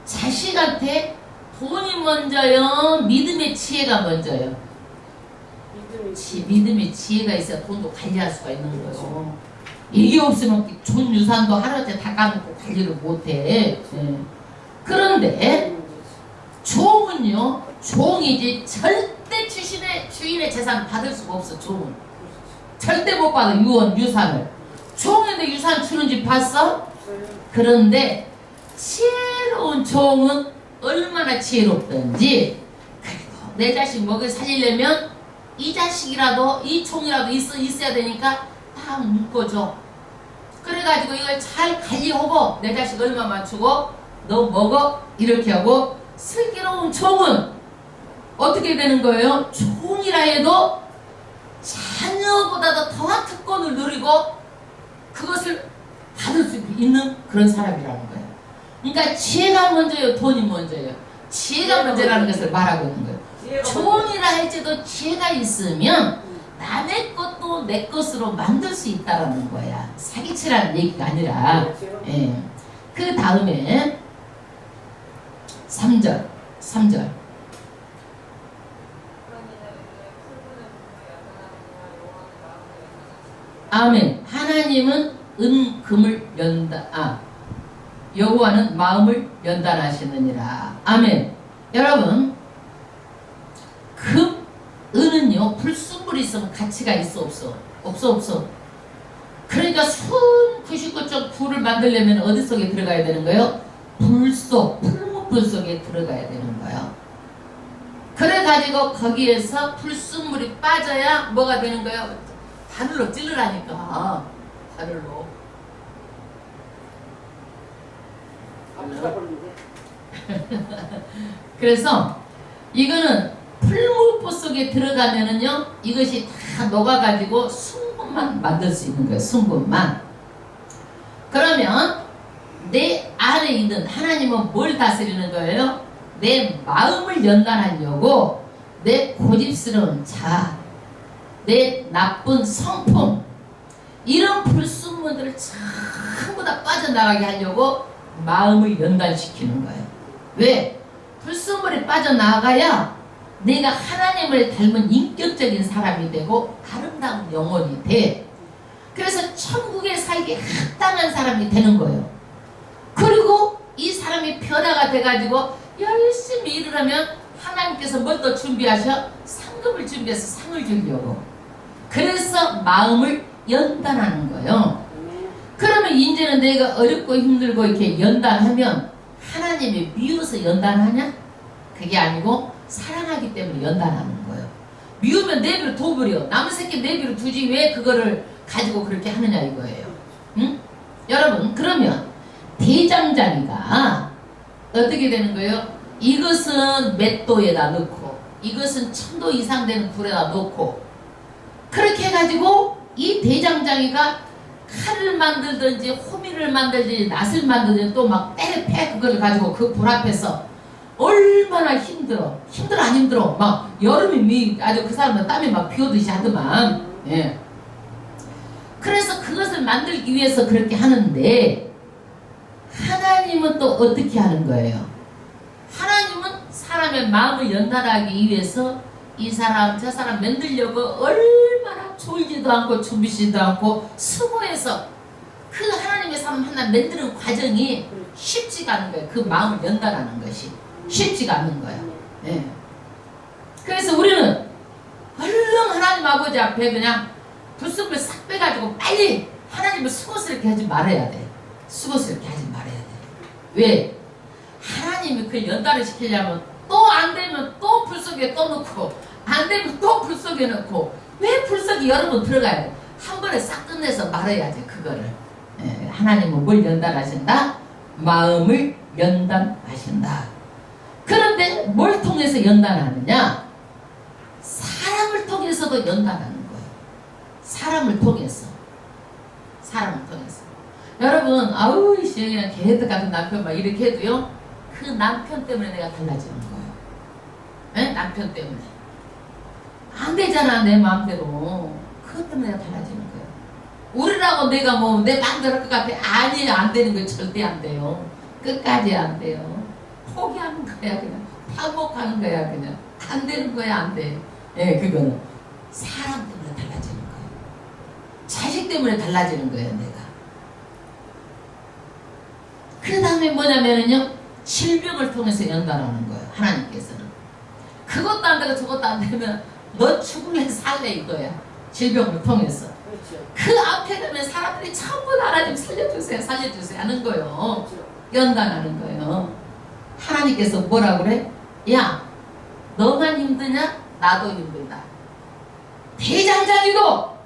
자식한테 돈이 먼저요, 믿음의 지혜가 먼저요? 믿음이 지혜가 있어야 돈도 관리할 수가 있는 거예요. 이게 없으면 돈 유산도 하루에 다 까먹고 관리를 못해. 예. 그런데 종은요, 종이지 절대 주인의 재산 받을 수가 없어. 종은 절대 못 받아. 유산을. 종인데 유산 주는 집 봤어? 그런데 지혜로운 종은 얼마나 지혜롭든지, 그리고 내 자식 먹여 살리려면 이 자식이라도 이 종이라도 있어야 되니까 다 묶어줘. 그래가지고 이걸 잘 관리하고 내 자식 얼마만 주고 너 먹어 이렇게 하고. 슬기로운 종은 어떻게 되는 거예요? 종이라 해도 자녀보다도 더한 특권을 누리고 그것을 받을 수 있는 그런 사람이라는 거예요. 그러니까 지혜가 먼저예요, 돈이 먼저예요? 지혜가 먼저라는 것을 말하고 있는 거예요. 종이라 할지도 지혜가 있으면 남의 것도 내 것으로 만들 수 있다라는 거야. 사기치라는 얘기가 아니라. 예. 그 다음에 3절 아멘. 하나님은 금을 여호와는 마음을 연단하시느니라. 아멘. 여러분, 은은요 불순물이 있으면 가치가 있어 없어. 그러니까 순 99쪽 불을 만들려면 어디 속에 들어가야 되는 거예요? 풀무불 속에 들어가야 되는 거예요. 그래가지고 거기에서 불순물이 빠져야 뭐가 되는 거예요? 바늘로 찔러라니까. 바늘로. 그래서 이거는 풀무불 속에 들어가면은요, 이것이 다 녹아가지고 순금만 만들 수 있는 거예요. 순금만. 그러면 내 안에 있는 하나님은 뭘 다스리는 거예요? 내 마음을 연단하려고 내 고집스러운 자, 내 나쁜 성품, 이런 불순물들을 전부 다 빠져나가게 하려고 마음을 연단시키는 거예요. 왜? 불순물이 빠져나가야 내가 하나님을 닮은 인격적인 사람이 되고 아름다운 영혼이 돼. 그래서 천국에 살기 합당한 사람이 되는 거예요. 그리고 이 사람이 변화가 돼가지고 열심히 일을 하면 하나님께서 뭘 더 준비하셔? 상급을 준비해서 상을 주려고. 그래서 마음을 연단하는 거예요. 그러면 이제는 내가 어렵고 힘들고 이렇게 연단하면 하나님이 미워서 연단하냐? 그게 아니고 사랑하기 때문에 연단하는 거예요. 미우면 내비로 둬버려. 남의 새끼 내비로 두지 왜 그거를 가지고 그렇게 하느냐 이거예요. 응? 여러분, 그러면 대장장이가 어떻게 되는 거예요? 이것은 몇 도에다 넣고 이것은 1000도 이상 되는 불에다 넣고 그렇게 해가지고 이 대장장이가 칼을 만들든지 호미를 만들든지 낫을 만들든지 또 막 때려패 그걸 가지고 그 불 앞에서 얼마나 힘들어 안 힘들어 막 여름이 아주 그 사람은 땀이 막 비오듯이 하더만. 예. 그래서 그것을 만들기 위해서 그렇게 하는데 하나님은 또 어떻게 하는 거예요? 하나님은 사람의 마음을 연단하기 위해서 이 사람 저 사람 만들려고 얼마나 졸지도 않고 준비지도 않고 수고해서 그 하나님의 사람 하나 만드는 과정이 쉽지가 않은 거예요. 그 마음을 연단하는 것이 쉽지가 않는 거예요. 네. 그래서 우리는 얼른 하나님 아버지 앞에 그냥 불순물 싹 빼가지고 빨리 하나님을 수고스럽게 하지 말아야 돼. 수고스럽게 하지 말아야 돼. 왜? 하나님이 그 연단을 시키려면 또 안 되면 또 불 속에 또 넣고 안 되면 또 불 속에 넣고 왜 불 속에 여러 번 들어가야 돼? 한 번에 싹 끝내서 말아야지 그거를. 예, 하나님은 뭘 연단하신다? 마음을 연단하신다. 그런데 뭘 통해서 연단하느냐? 사람을 통해서도 연단하는 거예요. 사람을 통해서. 여러분, 아우 씨 그냥 개들 같은 남편 막 이렇게 해도요, 그 남편 때문에 내가 달라지는 거예요. 에? 남편 때문에 안 되잖아 내 마음대로. 그것 때문에 내가 달라지는 거예요. 우리라고 내가 뭐 내 마음대로 할 것 같아? 아니에요. 안 되는 거예요. 절대 안 돼요. 끝까지 안 돼요. 포기하는 거야. 그냥 반복하는 거야. 그냥 안 되는 거야. 안 돼. 예, 그거는 사람 때문에 달라지는 거예요. 자식 때문에 달라지는 거예요, 내가. 그 다음에 뭐냐면은요, 질병을 통해서 연단하는 거예요, 하나님께서는. 그것도 안 되고 저것도 안 되면 너 죽을래 살래 이거야. 질병을 통해서. 그렇죠. 그 앞에 가면 사람들이 전부 다 하나님 살려주세요 살려주세요 하는 거예요. 그렇죠. 연단하는 거예요. 하나님께서 뭐라 그래? 야, 너만 힘드냐? 나도 힘들다. 대장장이도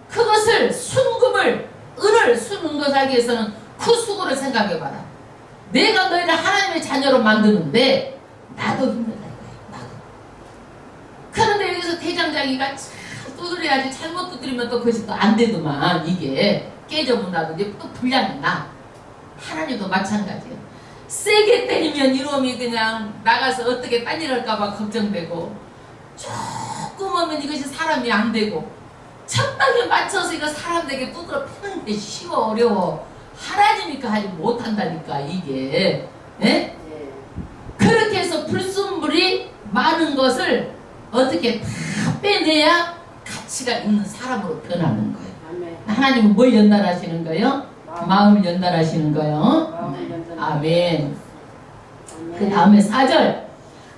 그것을 순금을 은을 수는 것을 하기 위해서는 그 수고를 생각해봐라. 내가 너희를 하나님의 자녀로 만드는데 나도 힘들다 이거야. 나도. 그런데 여기서 대장장이가 참 두드려야지, 잘못 두드리면 또 그것이 또 안 되더만 이게 깨져본다든지 또 불량이 나. 하나님도 마찬가지예요. 세게 때리면 이놈이 그냥 나가서 어떻게 딴 일 할까봐 걱정되고, 조금 하면 이것이 사람이 안 되고, 적당히 맞춰서 이거 사람들에게 두드려 패는 게 쉬워 어려워. 하나님이니까 하지 못한다니까 이게. 예? 네. 그렇게 해서 불순물이 많은 것을 어떻게 다 빼내야 가치가 있는 사람으로 변하는 거예요. 아멘. 하나님은 뭘 연단하시는 거예요? 마음을 연단하시는 거예요. 마음을 연단하시는 아멘. 아멘. 그 다음에 4절.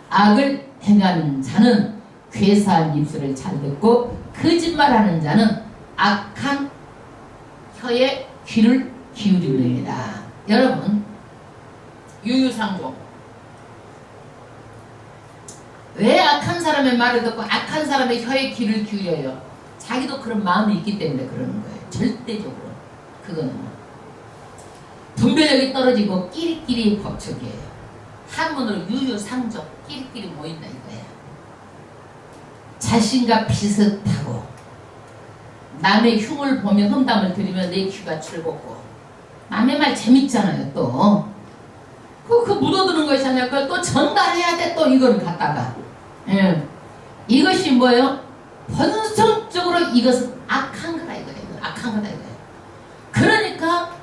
악을 행하는 자는 괴사한 입술을 잘 듣고 거짓말하는 자는 악한 혀에 귀를 기울입니다. 여러분, 유유상종. 왜 악한 사람의 말을 듣고 악한 사람의 혀에 귀를 기울여요? 자기도 그런 마음이 있기 때문에 그러는 거예요. 절대적으로. 그거는 분별력이 떨어지고 끼리끼리 법칙이에요. 한문으로 유유상종, 끼리끼리 모인다 이거예요. 자신과 비슷하고 남의 흉을 보며 험담을 들으면 내 귀가 즐겁고, 남의 말 재밌잖아요. 또 그 묻어두는 것이 아니라 그걸 또 전달해야 돼. 또 이걸 갖다가 이것이 뭐예요? 본성적으로 이것은 악한 거다 이거예요. 악한 거다 이거예요. 그러니까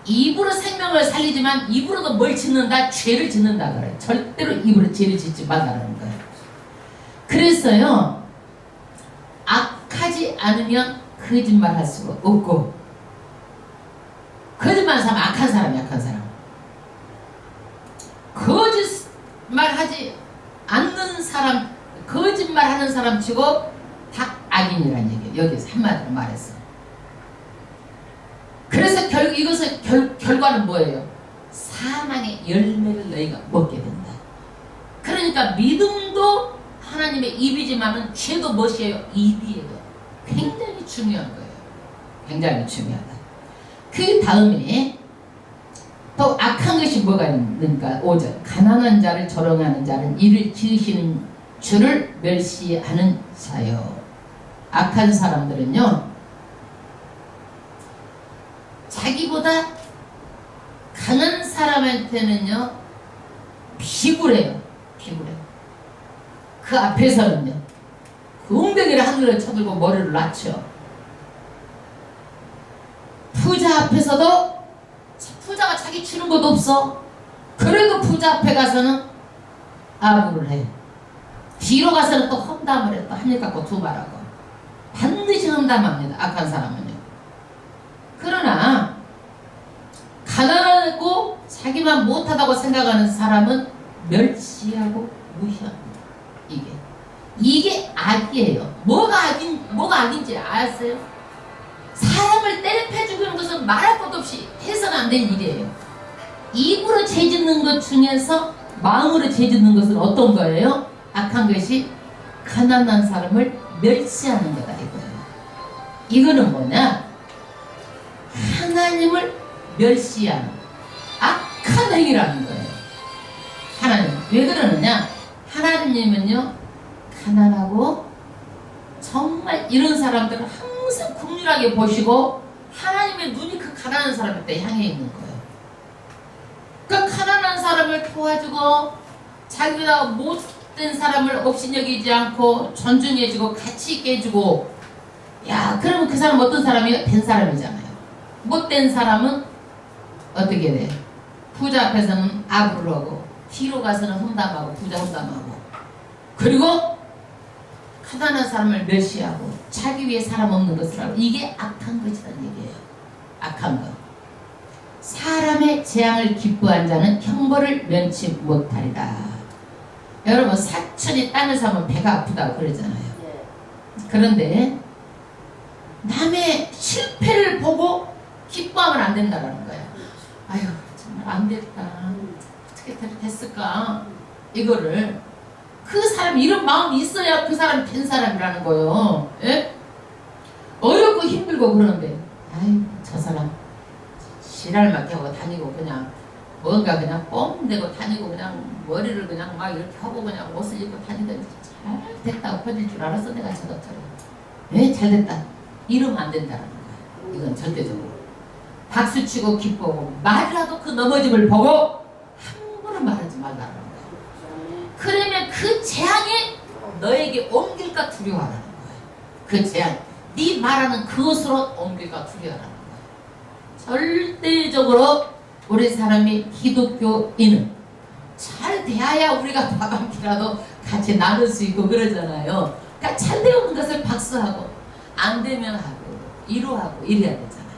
입으로 생명을 살리지만 입으로도 뭘 짓는다? 죄를 짓는다 그래요. 절대로 입으로 죄를 짓지 말라는 거예요. 그래서요, 악하지 않으면 거짓말할 수가 없고, 거짓말하는 사람 악한 사람이야. 악한 사람. 거짓말하지 않는 사람, 거짓말하는 사람 치고 다 악인이라는 얘기예요. 여기서 한마디로 말해서. 그래서 이것의 결과는 뭐예요? 사망의 열매를 너희가 먹게 된다. 그러니까 믿음도 하나님의 입이지만은 죄도 무엇이에요? 입이에요. 굉장히 중요한 거예요. 굉장히 중요하다. 그 다음에 또 악한 것이 뭐가 있는가? 5절. 가난한 자를 조롱하는 자는 이를 지으시는 주를 멸시하는 자요. 악한 사람들은요, 자기보다 강한 사람한테는요 비굴해요. 비굴해. 그 앞에서는요 그 웅덩이를 하늘을 쳐들고 머리를 낮춰. 부자 앞에서도 부자가 자기 치는 것도 없어. 그래도 부자 앞에 가서는 아부를 해. 뒤로 가서는 또 험담을 해. 또 한 일 갖고 두 말하고. 반드시 험담합니다. 악한 사람은요. 그러나 가난하고 자기만 못하다고 생각하는 사람은 멸시하고 무시합니다. 이게 악이에요. 뭐가 악인지 아세요? 사람을 때려 죽이는 것은 말할 것도 없이 해서는 안 되는 일이에요. 입으로 죄짓는 것 중에서 마음으로 죄짓는 것은 어떤 거예요? 악한 것이 가난한 사람을 멸시하는 거다 이거예요. 이거는 뭐냐? 하나님을 멸시하는 악한 행위라는 거예요. 하나님 왜 그러느냐? 하나님은요 가난하고 정말 이런 사람들을 항상 긍휼하게 보시고 하나님의 눈이 그 가난한 사람한테 향해 있는 거예요. 그 가난한 사람을 도와주고 자기보다 못된 사람을 업신여기지 않고 존중해주고 가치 있게 해주고, 야 그러면 그 사람 어떤 사람이에요? 된 사람이잖아요. 못된 사람은 어떻게 돼? 부자 앞에서는 아부를 하고 뒤로 가서는 험담하고 부자 험담하고, 그리고 가난한 사람을 멸시하고 자기 위에 사람 없는 것을 하고 이게 악한 것이라는 얘기예요. 악한 것. 사람의 재앙을 기뻐한 자는 형벌을 면치 못하리라. 여러분 사촌이 땅을 사면 배가 아프다고 그러잖아요. 예. 그런데 남의 실패를 보고 기뻐하면 안 된다는 거예요. 아유 정말 안 됐다. 어떻게 됐을까? 이거를 그 사람 이런 마음이 있어야 그 사람이 된 사람이라는 거예요. 예? 어렵고 힘들고 그러는데 아이 저 사람 지랄맞게 하고 다니고 그냥 뭔가 그냥 뻥대고 다니고 그냥 머리를 그냥 막 이렇게 하고 그냥 옷을 입고 다니던지 잘 됐다고 퍼질 줄 알았어 내가 저것처럼. 예? 잘 됐다. 이러면 안 된다는 거예요. 이건 절대적으로. 박수치고 기뻐하고 말이라도 그 넘어짐을 보고 함부로 말하지 말라는 거예요. 그러면 그 재앙이 너에게 옮길까 두려워하라는 거예요. 그 재앙, 네 말하는 그것으로 옮길까 두려워하라는 거예요. 절대적으로 우리 사람이 기독교인은 잘 돼야 우리가 밥 한 끼라도 같이 나눌 수 있고 그러잖아요. 그러니까 잘 되는 것을 박수하고 안 되면 하고 이루하고 이래야 되잖아요.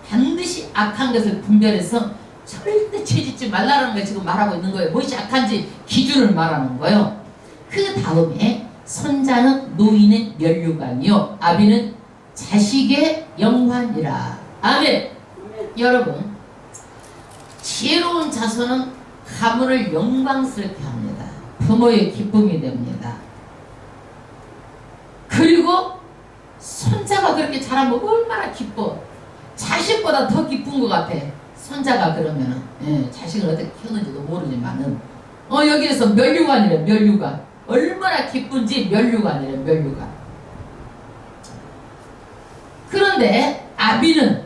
반드시 악한 것을 분별해서 절대 죄짓지 말라는 걸 지금 말하고 있는 거예요. 무엇이 악한지 기준을 말하는 거예요. 그 다음에 선자는 노인의 면류관이요 아비는 자식의 영환이라. 아멘. 여러분 지혜로운 자손은 가문을 영광스럽게 합니다. 부모의 기쁨이 됩니다. 그리고 손자가 그렇게 잘하면 얼마나 기뻐. 자식보다 더 기쁜 것 같아. 손자가 그러면은 자식을 어떻게 키우는지도 모르지만은 여기에서 면류관이래. 면류관 얼마나 기쁜지 면류관이래. 면류관. 그런데 아비는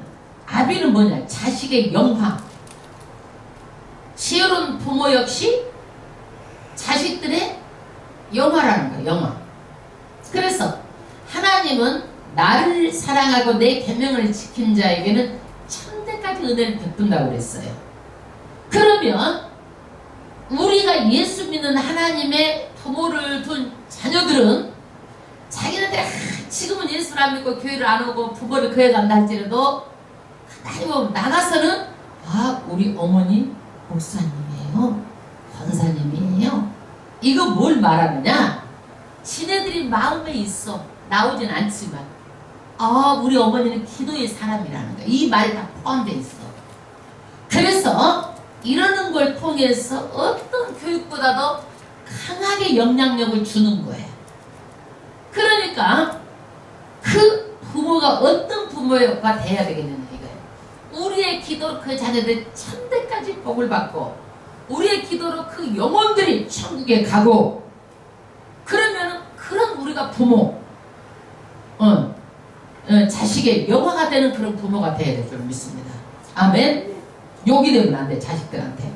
뭐냐? 자식의 영화. 지혜로운 부모 역시 자식들의 영화라는 거야. 영화. 그래서 하나님은 나를 사랑하고 내 계명을 지킨 자에게는 천대까지 은혜를 베푼다고 그랬어요. 그러면 우리가 예수 믿는 하나님의 부모를 둔 자녀들은 자기네들이 지금은 예수를 안 믿고 교회를 안 오고 부모를 교회 간다 할지라도 하나님 나가서는 우리 어머니 목사님이에요. 권사님이에요. 이거 뭘 말하느냐? 지네들이 마음에 있어. 나오진 않지만 우리 어머니는 기도의 사람이라는 거야. 이 말이 다 포함되어 있어. 그래서 이러는 걸 통해서 어떤 교육보다도 강하게 영향력을 주는 거예요. 그러니까 그 부모가 어떤 부모가 돼야 되겠느냐 이거예요. 우리의 기도로 그 자녀들이 천대까지 복을 받고 우리의 기도로 그 영혼들이 천국에 가고 그러면 그런 우리가 부모 자식의 영화가 되는 그런 부모가 돼야 될 줄 믿습니다. 아멘. 욕이 되면 안 돼. 자식들한테.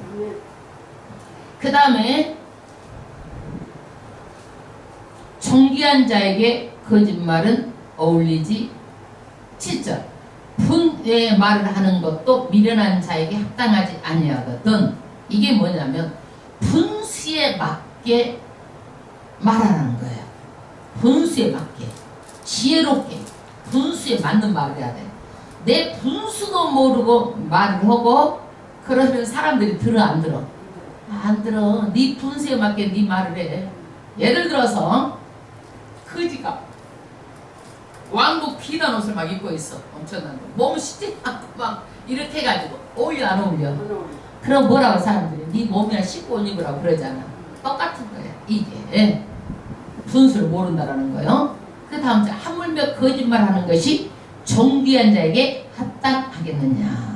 그 다음에 존귀한 자에게 거짓말은 어울리지. 7절 분의 말을 하는 것도 미련한 자에게 합당하지 아니하거든. 이게 뭐냐면 분수에 맞게 말하는 거예요. 분수에 맞게 지혜롭게 분수에 맞는 말을 해야 돼. 내 분수도 모르고 말을 하고 그러면 사람들이 들어 안 들어? 안 들어. 네 분수에 맞게 네 말을 해. 예를 들어서 거지가 왕복 비단 옷을 막 입고 있어. 엄청난 거. 몸 씻지 않고 막 이렇게 해가지고 어울려 안 어울려? 그럼 뭐라고 사람들이 네 몸이나 씻고 옷 입으라고 그러잖아. 똑같은 거야. 이게 분수를 모른다라는 거예요. 그 다음 자 하물며 거짓말하는 것이 존귀한 자에게 합당하겠느냐.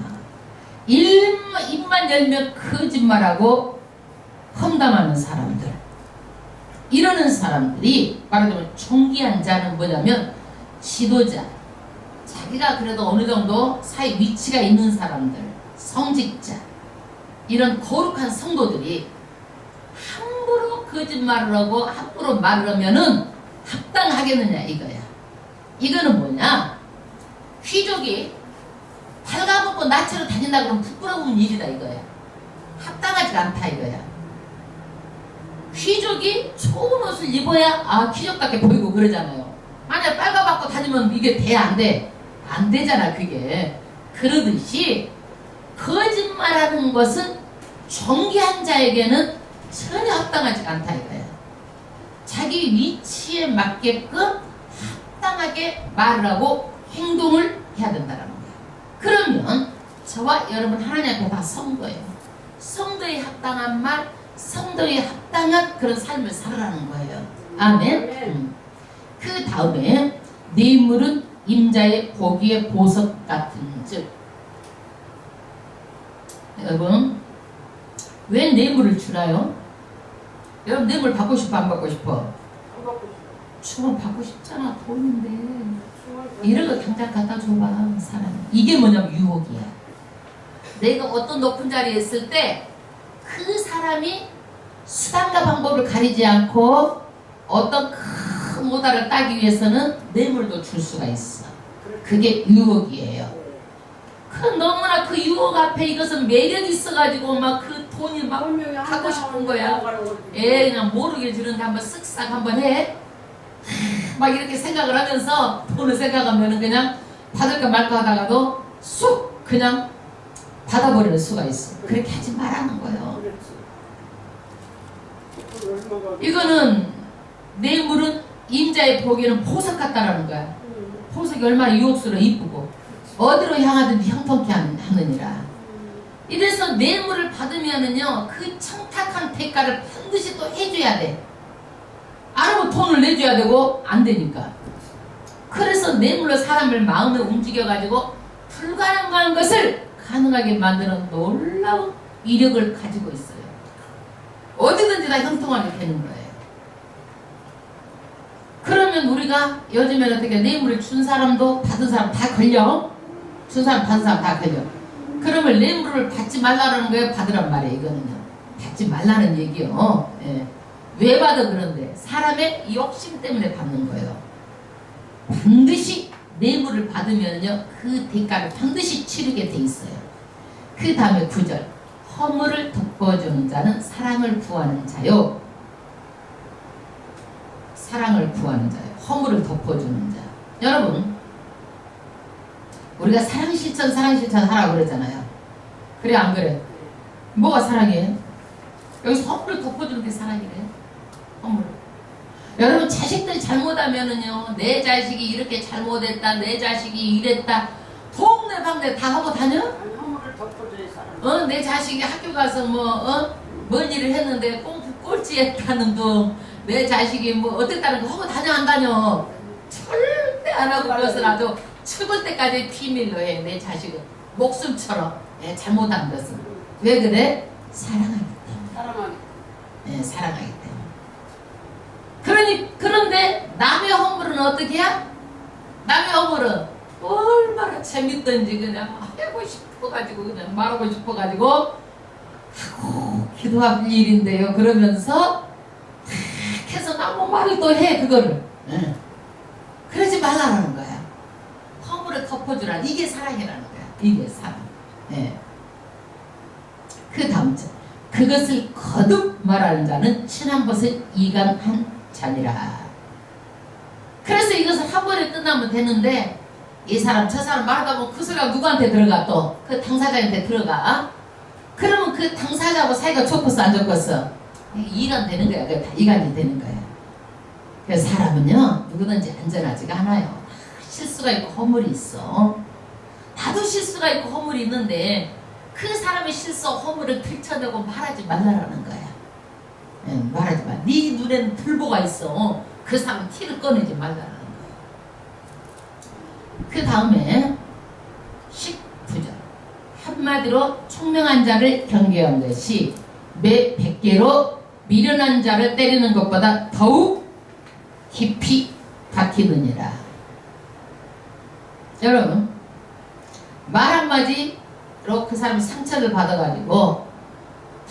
입만 열면 거짓말하고 험담하는 사람들, 이러는 사람들이 말하자면 존귀한 자는 뭐냐면 지도자, 자기가 그래도 어느 정도 사회 위치가 있는 사람들, 성직자, 이런 거룩한 성도들이 함부로 거짓말을 하고 함부로 말을 하면은 합당하겠느냐 이거야. 이거는 뭐냐? 귀족이 발가벗고 나체로 다닌다 그러면 부끄러운 일이다 이거야. 합당하지 않다 이거야. 귀족이 좋은 옷을 입어야 귀족답게 보이고 그러잖아요. 만약 빨가벗고 다니면 이게 돼? 안 돼? 안 되잖아 그게. 그러듯이 거짓말하는 것은 존귀한 자에게는 전혀 합당하지 않다 이거예요. 자기 위치에 맞게끔 합당하게 말을 하고 행동을 해야 된다는 거예요. 그러면 저와 여러분 하나님 앞에 다 성도예요. 성도에 합당한 말, 성도에 합당한 그런 삶을 살아가는 거예요. 아멘. 그 다음에 뇌물은 임자의 보기의 보석 같은 즉, 여러분 왜 뇌물을 주나요? 여러분 뇌물 받고 싶어 안 받고 싶어? 안 받고 싶어. 주면 받고 싶잖아. 돈인데 주면 이런 거 당장 갖다 줘봐 사람. 이게 뭐냐면 유혹이야. 내가 어떤 높은 자리에 있을 때 그 사람이 수단과 방법을 가리지 않고 어떤 큰 모달을 따기 위해서는 뇌물도 줄 수가 있어. 그게 유혹이에요. 그 너무나 그 유혹 앞에 이것은 매력이 있어가지고 막 그 돈이 막 갖고 싶은 거야. 그냥 모르게 주는데 한번 쓱싹 한번 해. 막 이렇게 생각을 하면서 돈을 생각하면은 그냥 받을까 말까 하다가도 쑥 그냥 받아버리는 수가 있어. 그렇게 하지 말라는 거예요. 이거는 뇌물은 임자의 보기에는 보석 같다라는 거야. 보석이 얼마나 유혹스러워 이쁘고 어디로 향하든지 형통케 하느니라. 이래서 뇌물을 받으면은요 그 청탁한 대가를 반드시 또 해줘야 돼. 안 하면 돈을 내줘야 되고 안 되니까. 그래서 뇌물로 사람을 마음에 움직여가지고 불가능한 것을 가능하게 만드는 놀라운 위력을 가지고 있어요. 어디든지 다 형통하게 되는 거예요. 그러면 우리가 요즘에는 어떻게 뇌물을 준 사람도 받은 사람 다 걸려. 준 사람 받은 사람 다 걸려. 그러면 뇌물을 받지 말라는 거예요? 받으란 말이에요. 이거는요. 받지 말라는 얘기요. 예. 왜 받아 그런데? 사람의 욕심 때문에 받는 거예요. 반드시 뇌물을 받으면요 그 대가를 반드시 치르게 돼 있어요. 그 다음에 9절 허물을 덮어주는 자는 사랑을 구하는 자요. 사랑을 구하는 자요. 허물을 덮어주는 자. 여러분 우리가 사랑 실천 하라고 그러잖아요. 그래 안 그래? 뭐가 사랑이에요? 여기서 허물을 덮어주는 게 사랑이래. 허물. 여러분 자식들 잘못하면은요 내 자식이 이렇게 잘못했다, 내 자식이 이랬다 동네 방네 다 하고 다녀? 허물을 덮어줘야 사람. 내 자식이 학교 가서 뭔 일을 했는데 꼴찌했다는 둥, 내 자식이 뭐 어땠다는 거 하고 다녀 안 다녀? 절대 안 하고 그것을 아주 죽을 때까지 비밀로 해. 내 자식은 목숨처럼 잘못한 것은. 왜 그래? 사랑하기 때문에. 사랑하기. 사랑하기 때문에. 그런데 남의 허물은 어떻게 해야? 남의 허물은 얼마나 재밌던지 그냥 하고 싶어가지고 그냥 말하고 싶어가지고 하고 기도할 일인데요. 그러면서 해서 아무 말을 또 해 그거를. 그러지 말라는 거야. 허물을 덮어주라. 이게 사랑이라는 거야. 이게 사랑. 그 다음 절. 그것을 거듭 말하는 자는 친한 것을 이간한 자니라. 그래서 이것을 한 번에 끝나면 되는데 이 사람 저 사람 말하다 보면 그 소리가 누구한테 들어가 또? 그 당사자한테 들어가. 그러면 그 당사자하고 사이가 좋겠어 안 좋겠어? 이간 되는 거야. 다 이간이 되는 거야. 그래서 사람은요 누구든지 안전하지가 않아요. 실수가 있고 허물이 있어. 나도 실수가 있고 허물이 있는데 그 사람의 실수 허물을 들춰내고 말하지 말라라는 거야. 말하지 마. 네 눈에는 들보가 있어. 그 사람 티를 꺼내지 말라라는 거야. 그 다음에 19절 한마디로 총명한 자를 경계한 것이 매 100개로 미련한 자를 때리는 것보다 더욱 깊이 박히느니라. 여러분 말 한마디로 그 사람이 상처를 받아가지고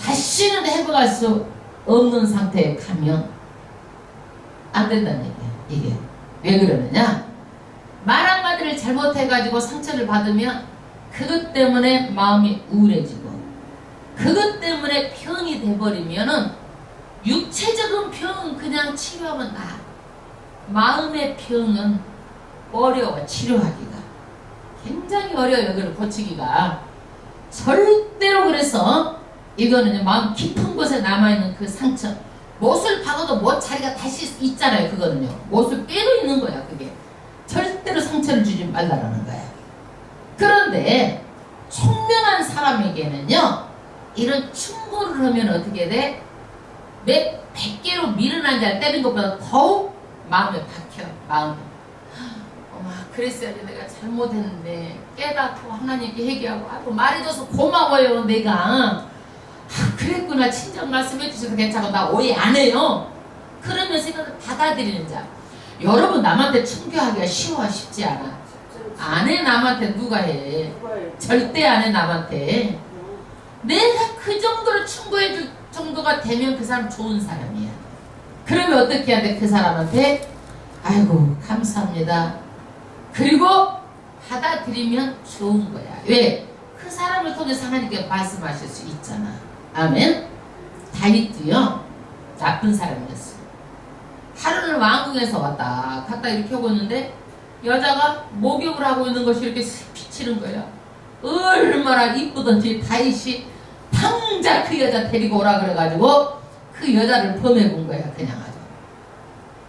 다시는 회복할 수 없는 상태에 가면 안 된다는 얘기예요. 이게 왜 그러느냐? 말 한마디를 잘못해가지고 상처를 받으면 그것 때문에 마음이 우울해지고 그것 때문에 병이 돼버리면은 육체적인 병은 그냥 치료하면 나아. 마음의 병은 어려워. 치료하기가 굉장히 어려워요. 그걸 고치기가 절대로. 그래서 이거는 마음 깊은 곳에 남아있는 그 상처, 못을 박아도 못 자리가 다시 있잖아요. 그거는요, 못을 빼도 있는 거야. 그게 절대로 상처를 주지 말라라는 거야. 그런데 총명한 사람에게는요, 이런 충고를 하면 어떻게 돼? 몇 100개로 밀어난 자를 때린 것보다 더욱 마음에 박혀. 마음에. 어머, 그랬어야지. 내가 잘못했는데 깨닫고 하나님께 회개하고 아이고 말해줘서 고마워요. 내가 그랬구나. 친정 말씀해 주셔서 괜찮고 나 오해 안 해요. 그러면서 이걸 받아들이는 자. 여러분, 남한테 충고하기가 쉽지 않아. 안 해. 남한테 누가 해? 절대 안 해. 남한테. 내가 그 정도로 충고해 줄 정도가 되면 그 사람 좋은 사람이야. 그러면 어떻게 해야 돼? 그 사람한테 아이고 감사합니다. 그리고 받아들이면 좋은 거야. 왜? 그 사람을 통해서 하나님께 말씀하실 수 있잖아. 아멘. 다윗도요, 나쁜 사람이었어요. 하루는 왕궁에서 갔다 이렇게 하고 있는데 여자가 목욕을 하고 있는 것이 이렇게 비치는 거야. 얼마나 이쁘던지 다윗이 당장 그 여자 데리고 오라 그래가지고 그 여자를 범해 본 거야. 그냥 아주.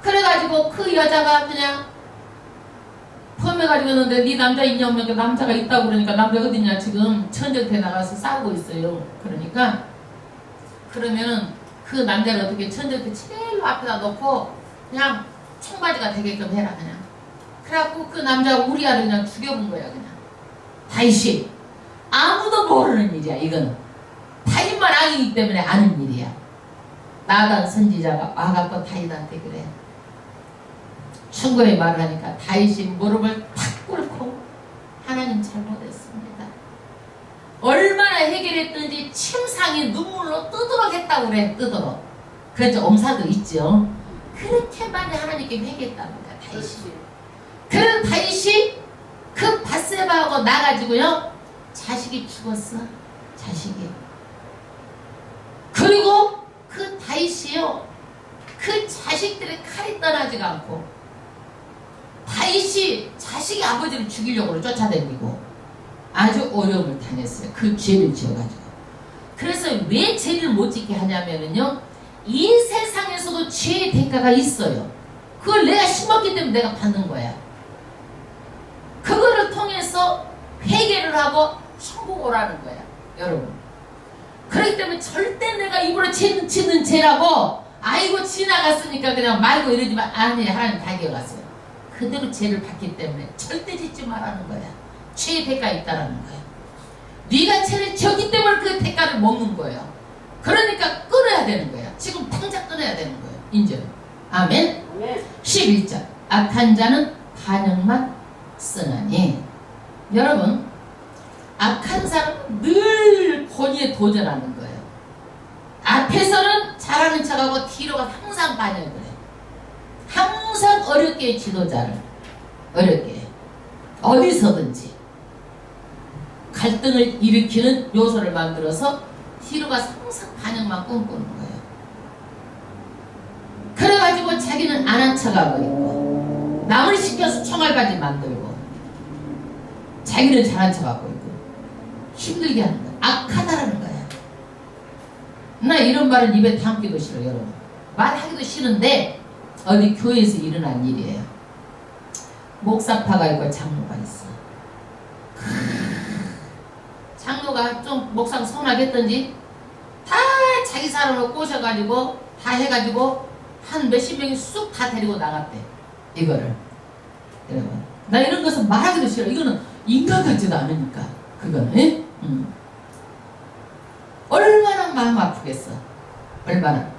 그래가지고 그 여자가 그냥 범해가지고 있는데 네 남자 있냐 없냐, 남자가 있다고 그러니까 남자 어디냐, 지금 천정대 나가서 싸우고 있어요. 그러니까 그러면은 그 남자를 어떻게 천정대 제일 앞에다 놓고 그냥 총바지가 되게끔 해라. 그냥 그래갖고 그 남자가 우리아를 그냥 죽여본 거야. 그냥 다윗이. 아무도 모르는 일이야. 이거는 다윗만 악이기 때문에 아는 일이야. 나단 선지자가 와갖고 다윗한테 그래. 충고의 말을 하니까 다윗이 무릎을 탁 꿇고 하나님 잘못했습니다. 얼마나 해결했든지 침상이 눈물로 뜨도록 했다고 그래. 뜨도록. 그렇죠. 엄사도 있죠. 그렇게 많이 하나님께 회개했답니다. 다윗이. 그런 다윗이 그 밧세바하고 나가지고요, 자식이 죽었어. 자식이. 그리고 그 다윗이요, 그 자식들의 칼이 떠나지가 않고 다윗이 자식이 아버지를 죽이려고 쫓아다니고 아주 어려움을 당했어요. 그 죄를 지어가지고. 그래서 왜 죄를 못 짓게 하냐면은요, 이 세상에서도 죄의 대가가 있어요. 그걸 내가 심었기 때문에 내가 받는 거야. 그거를 통해서 회개를 하고 천국을 하는 거야. 여러분. 그렇기 때문에 절대 내가 입으로 짓는 죄라고 아이고 지나갔으니까 그냥 말고 이러지만 아니, 하나님 다 기억하세요. 그대로 죄를 받기 때문에 절대 짓지 말라는 거야. 죄의 대가가 있다라는 거야. 네가 죄를 지었기 때문에 그 대가를 먹는 거예요. 그러니까 끊어야 되는 거야. 지금 당장 끊어야 되는 거예요. 인정. 아멘. 11절. 악한 자는 반역만 쓰나니. 여러분, 악한 사람은 늘 권위에 도전하는 거예요. 앞에서는 잘하는 척하고 뒤로가 항상 반역을 해. 항상 어렵게 해. 지도자를 어렵게 해. 어디서든지 갈등을 일으키는 요소를 만들어서 뒤로가 항상 반역만 꿈꾸는 거예요. 그래가지고 자기는 안 한 척하고 있고 남을 시켜서 총알바지 만들고 자기는 잘한 척하고 있고 힘들게 하는 거야. 악하다라는 거야. 나 이런 말은 입에 담기도 싫어. 여러분, 말하기도 싫은데 어디 교회에서 일어난 일이에요. 목사파가 있고 장로가 있어. 장로가 좀 목사가 서운하겠던지 다 자기 사람으로 꼬셔가지고 다 해가지고 한 몇십 명이 쑥 다 데리고 나갔대. 이거를. 여러분, 나 이런 것은 말하기도 싫어. 이거는 인간 같지도 않으니까. 그거는. 얼마나 마음 아프겠어. 얼마나.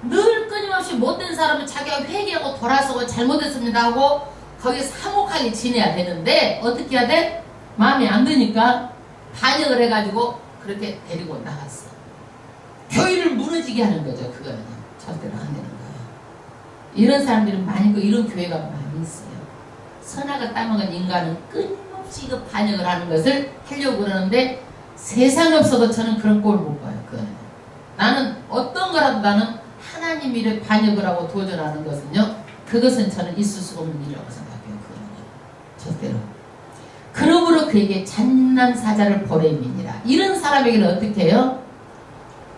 늘 끊임없이 못된 사람은 자기가 회개하고 돌아서고 잘못했습니다 하고 거기서 화목하게 지내야 되는데 어떻게 해야 돼? 마음이 안 드니까 반역을 해가지고 그렇게 데리고 나갔어. 교회를 무너지게 하는 거죠. 그거는 절대로 안 되는 거예요. 이런 사람들은 많이 있고 이런 교회가 많이 있어요. 선악을 따먹은 인간은 끊임없이 그 반역을 하는 것을 하려고 그러는데 세상에 없어도 저는 그런 꼴을 못 봐요. 그거는. 나는 어떤 거라도 나는 하나님 하나님 일에 반역을 하고 도전하는 것은요, 그것은 저는 있을 수 없는 일이라고 생각해요. 그거는요, 절대로. 그러므로 그에게 잔인한 사자를 보내미니라. 이런 사람에게는 어떻게 해요?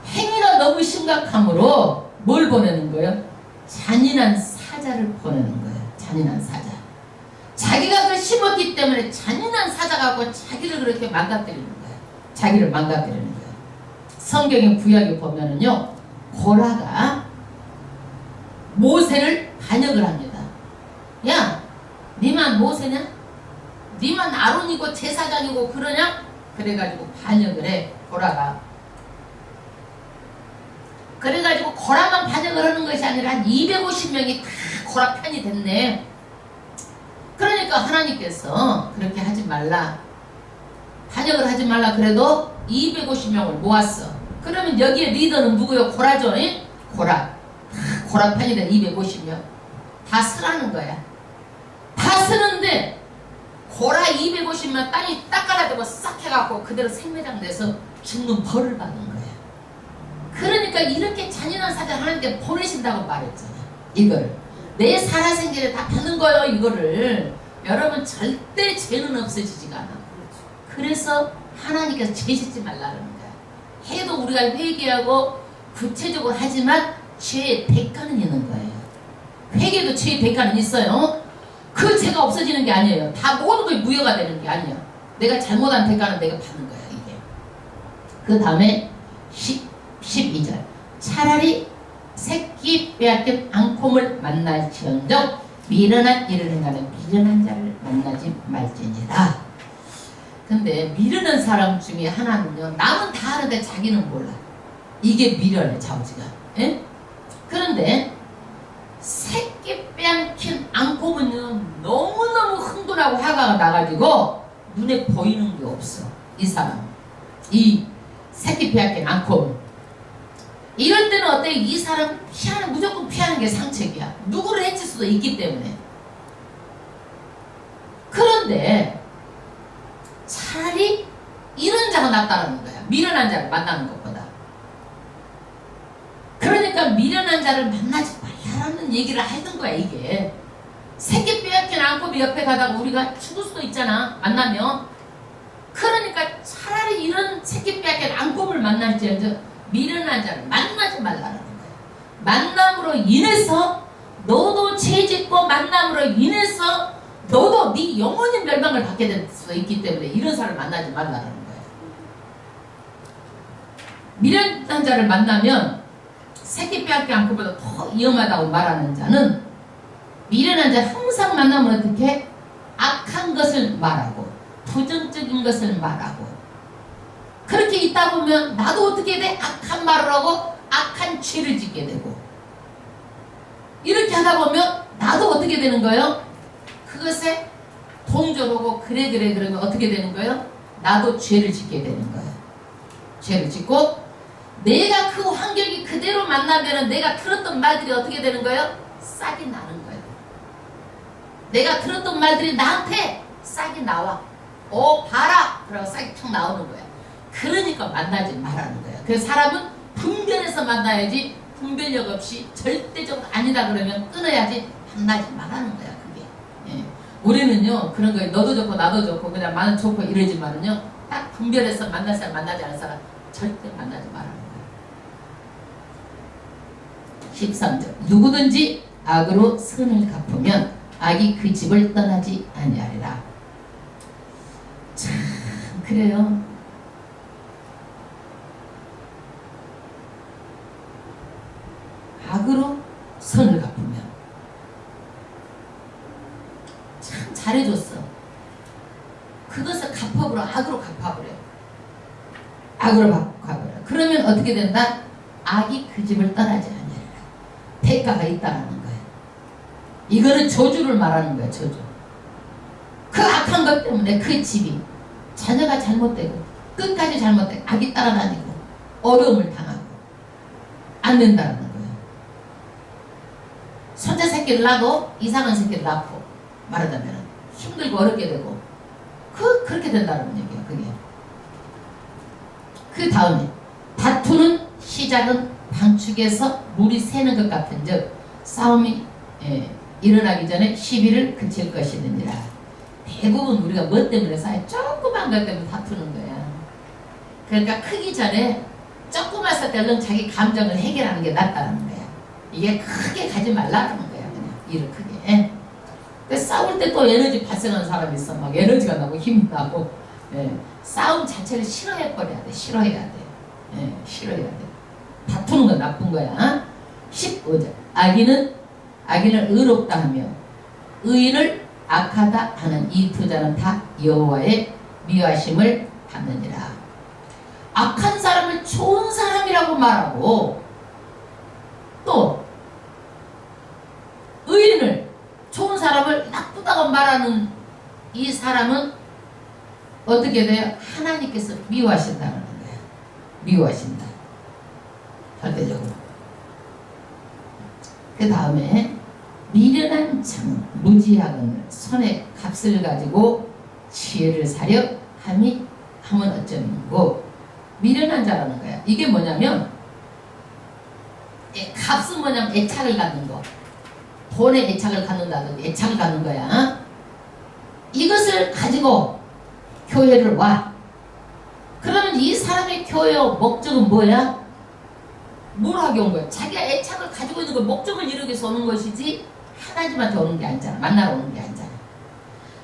행위가 너무 심각하므로 뭘 보내는 거예요? 잔인한 사자를 보내는 거예요. 잔인한 사자. 자기가 그걸 심었기 때문에 잔인한 사자 갖고 자기를 그렇게 망가뜨리는 거예요. 자기를 망가뜨리는 거예요. 성경의 구약에 보면은요, 고라가 모세를 반역을 합니다. 야, 니만 모세냐? 니만 아론이고 제사장이고 그러냐? 그래가지고 반역을 해, 고라가. 그래가지고 고라만 반역을 하는 것이 아니라 한 250명이 다 고라 편이 됐네. 그러니까 하나님께서 그렇게 하지 말라, 반역을 하지 말라 그래도 250명을 모았어. 그러면 여기에 리더는 누구요? 고라죠? 잉? 고라. 고라 편이 된 250명 다 쓰라는 거야. 다 쓰는데 고라 250명 땅이 딱 갈아지고 싹 해갖고 그대로 생매장돼서 죽는 벌을 받은 거야. 그러니까 이렇게 잔인한 사자 하나님께 보내신다고 말했잖아. 이걸 내 살아생전에 다 받는 거예요. 이거를 여러분 절대 죄는 없어지지가 않아. 그래서 하나님께서 죄 짓지 말라는 거야. 해도 우리가 회개하고 구체적으로 하지만 죄의 대가는 있는 거예요. 회개도 죄의 대가는 있어요. 그 죄가 없어지는 게 아니에요. 다 모든 게 무효가 되는 게 아니야. 내가 잘못한 대가는 내가 받는 거야, 이게. 그 다음에 12절. 차라리 새끼 빼앗긴 앙콤을 만날지언정 미련한 일을 행하는 미련한 자를 만나지 말지니라. 근데 미련한 사람 중에 하나는요, 남은 다 하는데 자기는 몰라. 이게 미련해, 자우지가. 예? 그런데 새끼 빼앗긴 앙콤은요, 너무너무 흥분하고 화가 나가지고 눈에 보이는 게 없어. 이 사람, 이 새끼 빼앗긴 앙콤. 이럴 때는 어때? 이 사람 무조건 피하는 게 상책이야. 누구를 해칠 수도 있기 때문에. 그런데 차라리 이런 자가 낫다는 거야. 미련한 자를 만나는 것보다. 그러니까 미련한 자를 만나지 말라는 얘기를 하던 거야, 이게. 새끼 빼앗긴 앙콤이 옆에 가다가 우리가 죽을 수도 있잖아, 만나면. 그러니까 차라리 이런 새끼 빼앗긴 앙콤을 만날지언정 미련한 자를 만나지 말라는 거야. 만남으로 인해서 너도 죄짓고 만남으로 인해서 너도 네 영원히 멸망을 받게 될 수도 있기 때문에 이런 사람을 만나지 말라는 거야. 미련한 자를 만나면 새끼 빼앗긴 앙콤보다 더 위험하다고 말하는 자는, 미련한 자 항상 만나면 어떻게? 악한 것을 말하고 부정적인 것을 말하고, 그렇게 있다 보면 나도 어떻게 돼? 악한 말을 하고 악한 죄를 짓게 되고, 이렇게 하다 보면 나도 어떻게 되는 거예요? 그것에 동조하고 그래 그러면 어떻게 되는 거예요? 나도 죄를 짓게 되는 거예요. 죄를 짓고 내가 그 환경이 그대로 만나면 내가 들었던 말들이 어떻게 되는 거예요? 싹이 나는 거예요. 내가 들었던 말들이 나한테 싹이 나와. 봐라! 그러고 싹이 툭 나오는 거야. 그러니까 만나지 말라는 거야. 그래서 사람은 분별해서 만나야지, 분별력 없이 절대적으로 아니다 그러면 끊어야지, 만나지 말라는 거야, 그게. 예. 우리는요, 그런 거에 너도 좋고 나도 좋고 그냥 나는 좋고 이러지만은요, 딱 분별해서 만날 사람 만나지 않을 사람 절대 만나지 말라는 거야. 13절. 누구든지 악으로 선을 갚으면 악이 그 집을 떠나지 아니하리라. 참 그래요. 악으로 선을 갚으면 참 잘해줬어. 그것을 갚아버려. 악으로 갚아버려. 악으로 갚아버려. 그러면 어떻게 된다? 악이 그 집을 떠나지 않으리라. 대가가 있다는 거야. 이거는 저주를 말하는 거야. 저주. 그 악한 것 때문에 그 집이, 자녀가 잘못되고 끝까지 잘못되고 악이 따라다니고 어려움을 당하고 안 된다는 거야. 손자 새끼를 낳고 이상한 새끼를 낳고 말하자면 힘들고 어렵게 되고 그렇게 된다는 얘기야. 그게. 그 다음에 다투는 시작은 방축에서 물이 새는 것 같은즉 싸움이 일어나기 전에 시비를 그칠 것이느니라. 대부분 우리가 뭐 때문에 싸요? 조그만 것 때문에 다투는 거야. 그러니까 크기 전에 조그맣을 때 얼른 자기 감정을 해결하는 게 낫다는 거야. 이게 크게 가지 말라는 거야. 그냥 일을 크게. 근데 싸울 때 또 에너지 발생하는 사람이 있어. 막 에너지가 나고 힘이 나고. 싸움 자체를 싫어해버려야 돼. 싫어해야 돼. 싫어해야 돼. 다투는 건 나쁜 거야. 15절. 악인은 의롭다 하며 의인을 악하다 하는 이 두 자는 다 여호와의 미워하심을 받느니라. 악한 사람을 좋은 사람이라고 말하고 또 의인을 좋은 사람을 나쁘다고 말하는 이 사람은 어떻게 돼요? 하나님께서 미워하신다는 거예요. 미워하신다. 절대적으로. 그 다음에 미련한 장 무지하거늘 손에 값을 가지고 지혜를 사려 함은 어쩌는고. 미련한 자라는 거야. 이게 뭐냐면 값은 뭐냐면 애착을 갖는 거. 돈에 애착을 갖는다든지 애착을 갖는 거야. 이것을 가지고 교회를 와. 그러면 이 사람의 교회 목적은 뭐야? 뭘 하게 온 거야? 자기가 애착을 가지고 있는 거 목적을 이루기 위해서 오는 것이지 하나님한테 오는 게 아니잖아. 만나러 오는 게 아니잖아.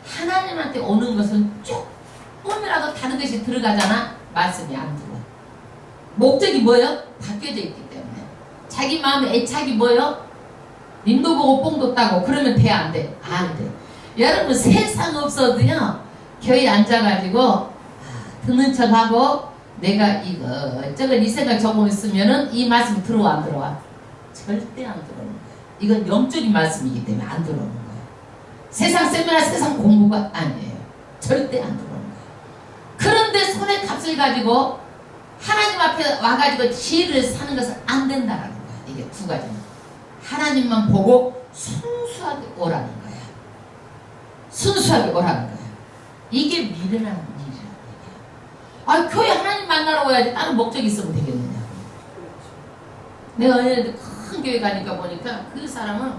하나님한테 오는 것은 조금이라도 다른 것이 들어가잖아. 말씀이 안 들어. 목적이 뭐예요? 바뀌어져 있기 때문에. 자기 마음에 애착이 뭐예요? 님도 보고 뽕도 따고. 그러면 돼? 안 돼? 안 돼. 여러분 세상 없어도요 교회에 앉아가지고 듣는 척하고 내가 이거 이 생각 적고 있으면은 이 말씀 들어와 안 들어와? 절대 안 들어오는 거예요. 이건 영적인 말씀이기 때문에 안 들어오는 거예요. 세상 세미나 세상 공부가 아니에요. 절대 안 들어오는 거예요. 그런데 손에 값을 가지고 하나님 앞에 와가지고 지혜를 사는 것은 안 된다라는 거야. 이게 두 가지는. 하나님만 보고 순수하게 오라는 거야. 순수하게 오라는 거야. 이게 미련한 일이야. 교회 하나님 만나러 와야지 다른 목적이 있으면 되겠느냐. 내가 어느 큰 교회 가니까 보니까 그 사람은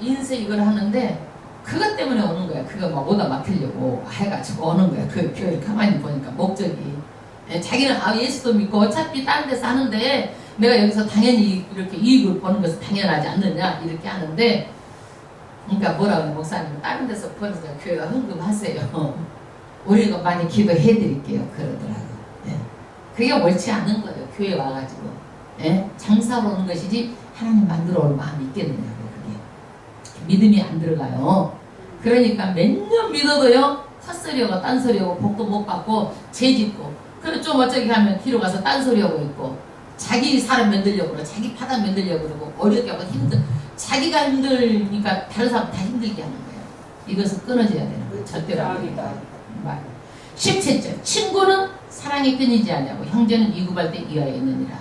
인쇄 이걸 하는데 그것 때문에 오는 거야. 그거 막 오다 맡으려고 해가지고 오는 거야. 그 교회를 가만히 보니까 목적이. 자기는 예수도 믿고 어차피 다른 데서 하는데 내가 여기서 당연히 이렇게 이익을 보는 것은 당연하지 않느냐 이렇게 하는데, 그러니까 뭐라고 해 목사님 다른 데서 보내서 교회가 헌금하세요. 우리가 많이 기도해 드릴게요. 그러더라고. 그게 옳지 않은 거예요. 교회 와가지고 장사로 오는 것이지 하나님 만들어 올 마음이 있겠느냐고. 그게 믿음이 안 들어가요. 그러니까 몇 년 믿어도요 헛소리하고 딴소리하고 복도 못 받고 죄짓고, 그리고 좀 어쩌게 하면 뒤로 가서 딴소리하고 있고 자기 사람 만들려고 그러고 자기 파당 만들려고 그러고 어렵게 하고 자기가 힘들니까 다른 사람 다 힘들게 하는 거예요. 이것은 끊어져야 되는 거예요. 절대로 안 된다. 17절. 친구는 사랑이 끊이지 않냐고 형제는 이구할 때 이하에 있느니라.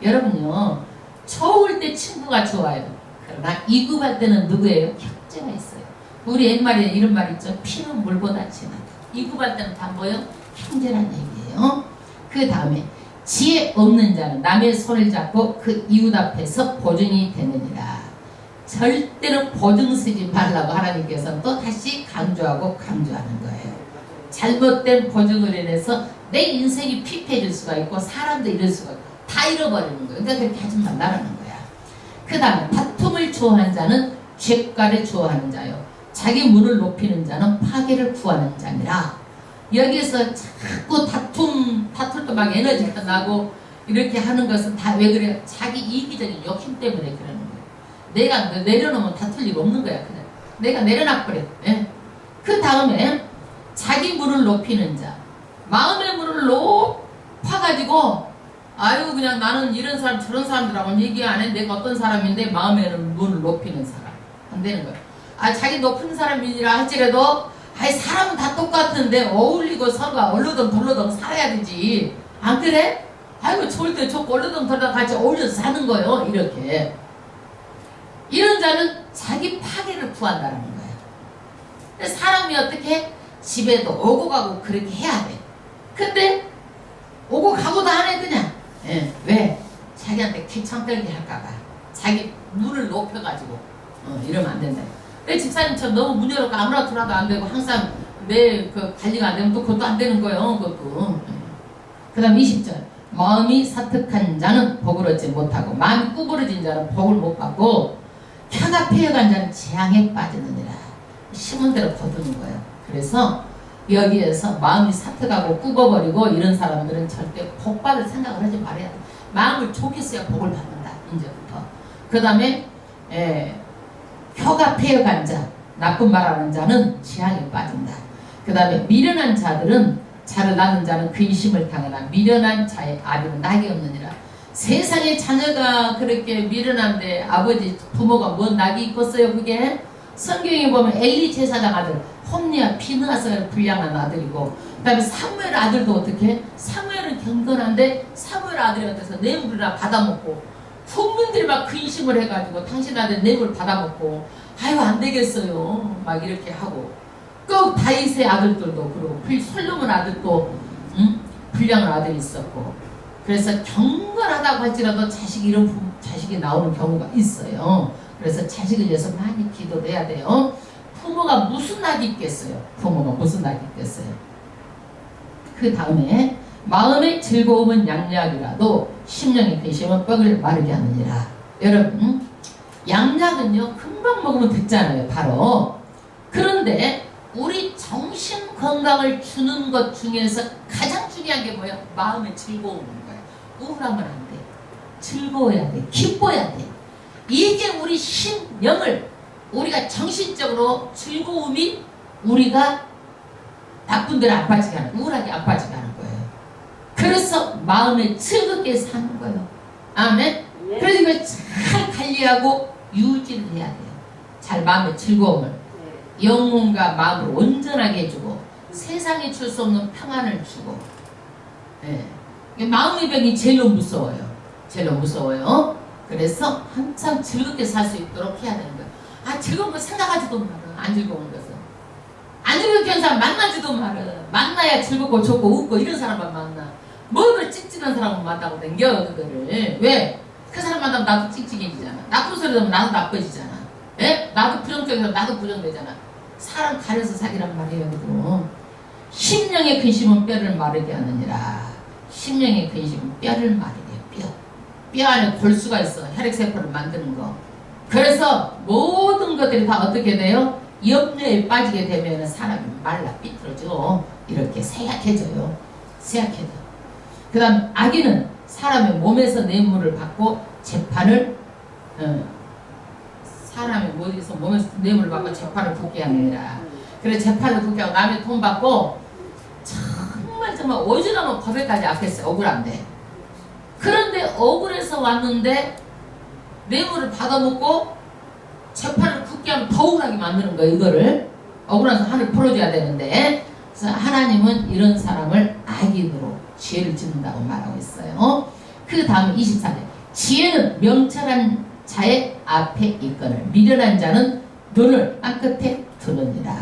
여러분요 좋을 때 친구가 좋아요. 그러나 이구할 때는 누구예요? 형제가 있어요. 우리 옛말에 이런 말 있죠. 피는 물보다 진하다. 이구할 때는 다 뭐예요? 형제란 얘기예요. 그 다음에 지혜 없는 자는 남의 손을 잡고 그 이웃 앞에서 보증이 되느니라. 절대로 보증 쓰지 말라고 하나님께서 또 다시 강조하는 거예요. 잘못된 보증을 인해서 내 인생이 피폐해질 수가 있고 사람도 이럴 수가 있고 다 잃어버리는 거예요. 그러니까 그렇게 하지 말라는 거야. 그 다음에 다툼을 좋아하는 자는 죄가를 좋아하는 자요 자기 문을 높이는 자는 파괴를 구하는 자니라. 여기에서 자꾸 다툴 때 막 에너지가 나고 이렇게 하는 것은 다 왜 그래요? 자기 이기적인 욕심 때문에 그러는 거예요. 내가 내려놓으면 다툴 일 없는 거야. 그냥 내가 내려놔버려. 그 다음에 자기 문을 높이는 자, 마음의 문을 높아가지고 아이고 그냥 나는 이런 사람 저런 사람들하고는 얘기 안 해. 내가 어떤 사람인데 마음의 문을 높이는 사람 안 되는 거야. 자기 높은 사람이라 할지라도 사람은 다 똑같은데 어울리고 서로가 얼르덩 덜러덩 살아야 되지. 안 그래? 아이고 좋을 때 좋고 얼르덩 덜러덩 같이 어울려서 사는 거예요. 이렇게. 이런 자는 자기 파괴를 구한다는 거예요. 사람이 어떻게 집에도 오고 가고 그렇게 해야 돼. 근데 오고 가고도 안 해 그냥. 왜? 자기한테 귀찮들게 할까봐 자기 눈을 높여가지고 이러면 안 된다. 내 집사님처럼 너무 문 열어놓고 아무나 들어와도 안 되고 항상 내 그 관리가 안 되면 또 그것도 안 되는 거예요. 그것도. 그 다음 20절 마음이 사특한 자는 복을 얻지 못하고 마음이 구부러진 자는 복을 못 받고 혀가 패여간 자는 재앙에 빠지느니라. 심은 대로 거두는 거예요. 그래서 여기에서 마음이 사특하고 굽어버리고 이런 사람들은 절대 복 받을 생각을 하지 말아야 돼. 마음을 좋게 써야 복을 받는다. 이제부터. 그 다음에 혀가 패여간 자, 나쁜 말하는 자는 재앙에 빠진다. 그 다음에 미련한 자들은 자를 낳는 자는 근심을 당하나 미련한 자의 아비는 낙이 없느니라. 세상에 자녀가 그렇게 미련한데 아버지 부모가 뭔 낙이 있겠어요. 그게 성경에 보면 엘리 제사장 아들 홈리와 비느하스가 불량한 아들이고, 그 다음에 사무엘 아들도 어떻게? 사무엘은 경건한데 사무엘 아들이 어때서 뇌물이나 받아먹고 국민들이 막 근심을 해가지고 당신 아들 뇌물 받아먹고 아유 안 되겠어요 막 이렇게 하고, 꼭 다윗의 아들들도 그러고 솔로몬 아들도 불량한 아들이 있었고, 그래서 경건하다고 할지라도 자식이 나오는 경우가 있어요. 그래서 자식을 위해서 많이 기도를 해야 돼요. 부모가 무슨 낙이 있겠어요? 부모가 무슨 낙이 있겠어요? 그 다음에 마음의 즐거움은 양약이라도 심령의 근심은 뼈를 마르게 하느니라. 여러분 양약은요 금방 먹으면 듣잖아요. 바로. 그런데 우리 정신 건강을 주는 것 중에서 가장 중요한 게 뭐예요? 마음의 즐거움인 거예요. 우울하면 안 돼. 즐거워야 돼. 기뻐야 돼. 이게 우리 심령을, 우리가 정신적으로 즐거움이 우리가 나쁜 데를 안 빠지게 하는, 우울하게 안 빠지게 하는 거예요. 그래서 마음에 즐겁게 사는 거예요. 아멘. 네. 그래서 이걸 잘 관리하고 유지를 해야 돼요. 잘 마음의 즐거움을, 네. 영혼과 마음을 온전하게 해주고 세상에 줄 수 없는 평안을 주고. 네. 마음의 병이 제일로 무서워요. 제일로 무서워요. 그래서 항상 즐겁게 살 수 있도록 해야 되는 거예요. 아 즐거운 거 생각하지도 마라. 안 즐거운 것은. 안 즐겁게 하는 사람 만나지도 마라. 만나야 즐겁고 좋고 웃고 이런 사람만 만나. 뭐를 찍찍한 사람을 만나고 댕겨 그거를. 왜? 그 사람 만나면 나도 찍찍해지잖아. 나쁜 소리 하면 나도 나빠지잖아. 예? 나도 부정적이면 나도 부정되잖아. 사람 가려서 사귀란 말이에요. 여러분. 심령의 근심은 뼈를 마르게 하느니라. 심령의 근심은 뼈를 마르게 해요. 뼈 안에 골수가 있어. 혈액세포를 만드는 거. 그래서 모든 것들이 다 어떻게 돼요? 염려에 빠지게 되면 사람이 말라 삐뚤어져. 이렇게 쇠약해져요. 쇠약해져. 그 다음 악인은 사람의 몸에서 뇌물을 받고 재판을 사람의 몸에서 뇌물을 받고 재판을 붙게 하느니라. 그래 재판을 붙게 하고 남의 돈 받고 정말 오지랖은 법에까지 앞했어요. 억울한데. 그런데 억울해서 왔는데 뇌물을 받아먹고 재판을 굳게 하면 더 억울하게 만드는 거예요. 이거를 억울해서 하늘 풀어줘야 되는데, 그래서 하나님은 이런 사람을 악인으로 죄를 짓는다고 말하고 있어요. 그 다음 24절 지혜는 명철한 자의 앞에 있거늘 미련한 자는 눈을 땅끝에 두느니라.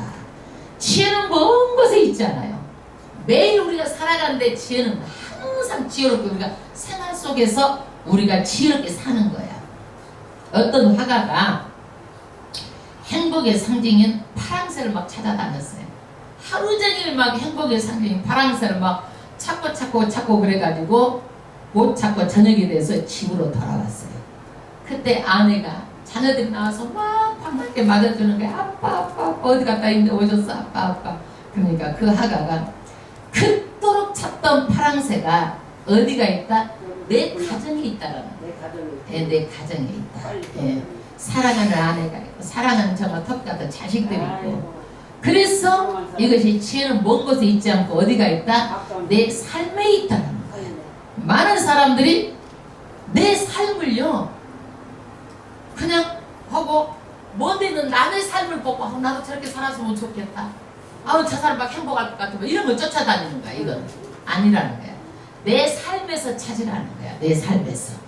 지혜는 먼 곳에 있지 않아요. 매일 우리가 살아가는데 지혜는 항상 지혜롭게 우리가 생활 속에서 우리가 지혜롭게 사는 거야. 어떤 화가가 행복의 상징인 파랑새를 막 찾아다녔어요. 하루 종일 막 행복의 상징인 파랑새를 막 찾고 그래가지고 못 찾고 저녁이 돼서 집으로 돌아왔어요. 그때 아내가 자녀들이 나와서 막 반갑게 맞아주는 거야. 아빠 어디 갔다 있는데 오셨어 아빠. 그러니까 그 화가가 그토록 찾던 파랑새가 어디가 있다? 내 가정에 있다라는 거예요. 내 가정에 있다. 예. 사랑하는 아내가 있고 사랑하는 정말 턱 같은 자식들이 있고. 그래서 이것이 지혜는 먼 곳에 있지 않고 어디가 있다? 내 삶에 있다는 거예요. 많은 사람들이 내 삶을요 그냥 하고 먼데 있는 남의 삶을 보고 나도 저렇게 살았으면 좋겠다. 저 사람 막 행복할 것 같아. 이런 걸 쫓아다니는 거야. 이건 아니라는 거야. 내 삶에서 찾으라는 거야. 내 삶에서.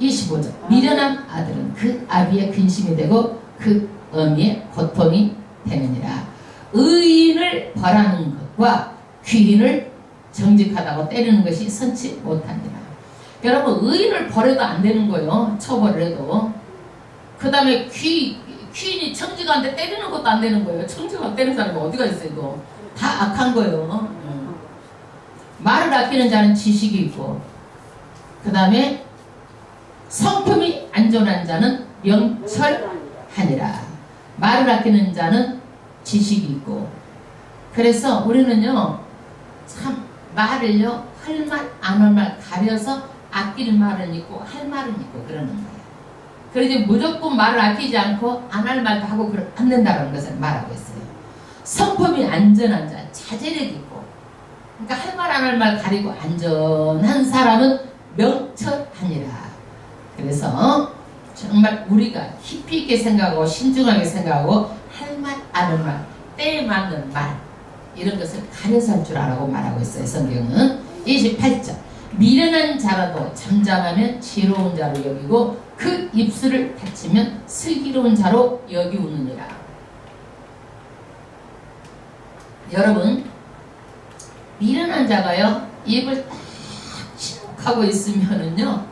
25절 미련한 아들은 그 아비의 근심이 되고 그 어미의 고통이 되느니라. 의인을 벌하는 것과 귀인을 정직하다고 때리는 것이 선치 못하니라. 여러분 의인을 버려도 안 되는 거예요. 처벌을 해도. 그 다음에 귀인이 청지가한테 때리는 것도 안 되는 거예요. 청지가 때리는 사람이 어디가 있어요. 이거 다 악한 거예요. 말을 아끼는 자는 지식이 있고, 그 다음에 성품이 안전한 자는 명철하니라. 말을 아끼는 자는 지식이 있고. 그래서 우리는요 참 말을요 할 말 안 할 말 가려서 아낄 말은 있고 할 말은 있고 그러는 거예요. 그러지 무조건 말을 아끼지 않고 안 할 말도 하고 안 된다는 것을 말하고 있어요. 성품이 안전한 자, 자제력이 있고, 그러니까 할 말 안 할 말 가리고 안전한 사람은 명철하니라. 그래서 정말 우리가 깊이 있게 생각하고 신중하게 생각하고 할 말 안 할 말, 때에 맞는 말 이런 것을 가려서 할 줄 알라고 말하고 있어요. 성경은 28절 미련한 자라도 잠잠하면 지혜로운 자로 여기고 그 입술을 닫히면 슬기로운 자로 여기우느니라. 여러분 미련한 자가요 입을 딱 침묵하고 있으면은요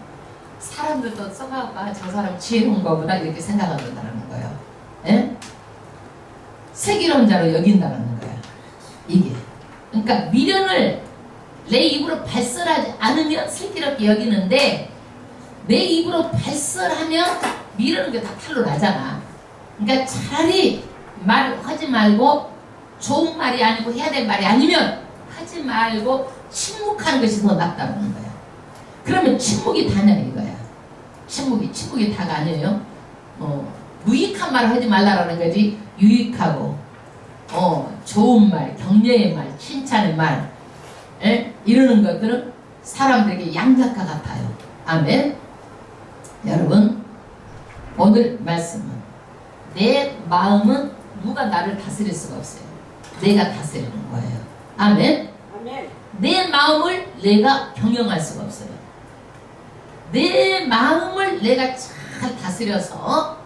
사람들도 써가봐 저 사람 지혜로운 거보다 이렇게 생각한다는 거예요. 예? 슬기로운 자로 여긴다는 거예요. 이게 그러니까 미련을 내 입으로 발설하지 않으면 슬기롭게 여기는데 내 입으로 발설하면 미루는 게 다 탈로 나잖아. 그러니까 차라리 말하지 말고 좋은 말이 아니고 해야 될 말이 아니면 하지 말고 침묵하는 것이 더 낫다는 거야. 그러면 침묵이 다냐 이거야. 침묵이 다가 아니에요. 무익한 말을 하지 말라라는 거지. 유익하고 좋은 말, 격려의 말, 칭찬의 말 이러는 것들은 사람들에게 양작과 같아요. 아멘. 여러분 오늘 말씀은 내 마음은 누가 나를 다스릴 수가 없어요. 내가 다스리는 거예요. 아멘. 아멘. 내 마음을 내가 경영할 수가 없어요. 내 마음을 내가 잘 다스려서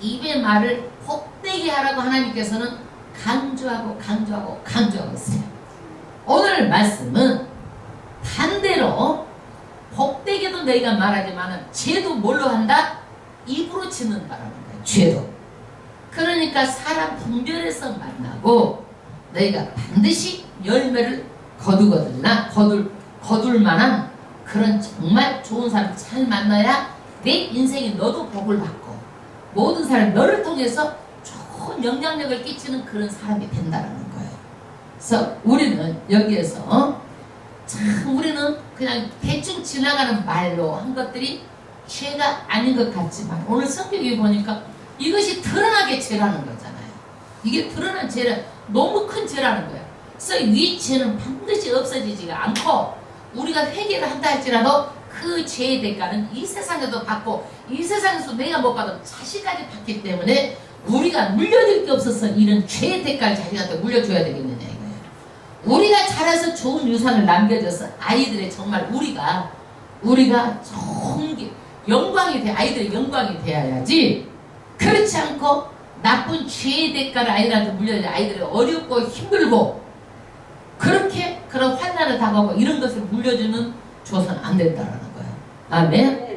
입의 말을 복되게 하라고 하나님께서는 강조하고 있어요. 오늘 말씀은 반대로 복되게도 너희가 말하지만 죄도 뭘로 한다? 입으로 짓는다라는 거예요. 죄도. 그러니까 사람 분별해서 만나고 너희가 반드시 열매를 거둘 만한 그런 정말 좋은 사람 잘 만나야 내 인생이 너도 복을 받고 모든 사람이 너를 통해서 좋은 영향력을 끼치는 그런 사람이 된다는 거예요. 그래서 우리는 여기에서 참 우리는 그냥 대충 지나가는 말로 한 것들이 죄가 아닌 것 같지만 오늘 성경에 보니까 이것이 드러나게 죄라는 거잖아요. 이게 드러난 죄는 너무 큰 죄라는 거야. 그래서 이 죄는 반드시 없어지지가 않고 우리가 회개를 한다 할지라도 그 죄의 대가는 이 세상에도 받고 이 세상에서 내가 못 받은 자식까지 받기 때문에 우리가 물려줄 게 없어서 이런 죄의 대가를 자식한테 물려줘야 되겠느냐 이거예요. 우리가 자라서 좋은 유산을 남겨줘서 아이들의 정말 우리가 좋은 게 영광이 돼 아이들의 영광이 되어야지 그렇지 않고 나쁜 죄의 대가를 아이들한테 물려줘야 아이들이 어렵고 힘들고 그렇게 그런 환난을 당하고 이런 것을 물려주는 줘서는 안 된다는 거예요. 아멘.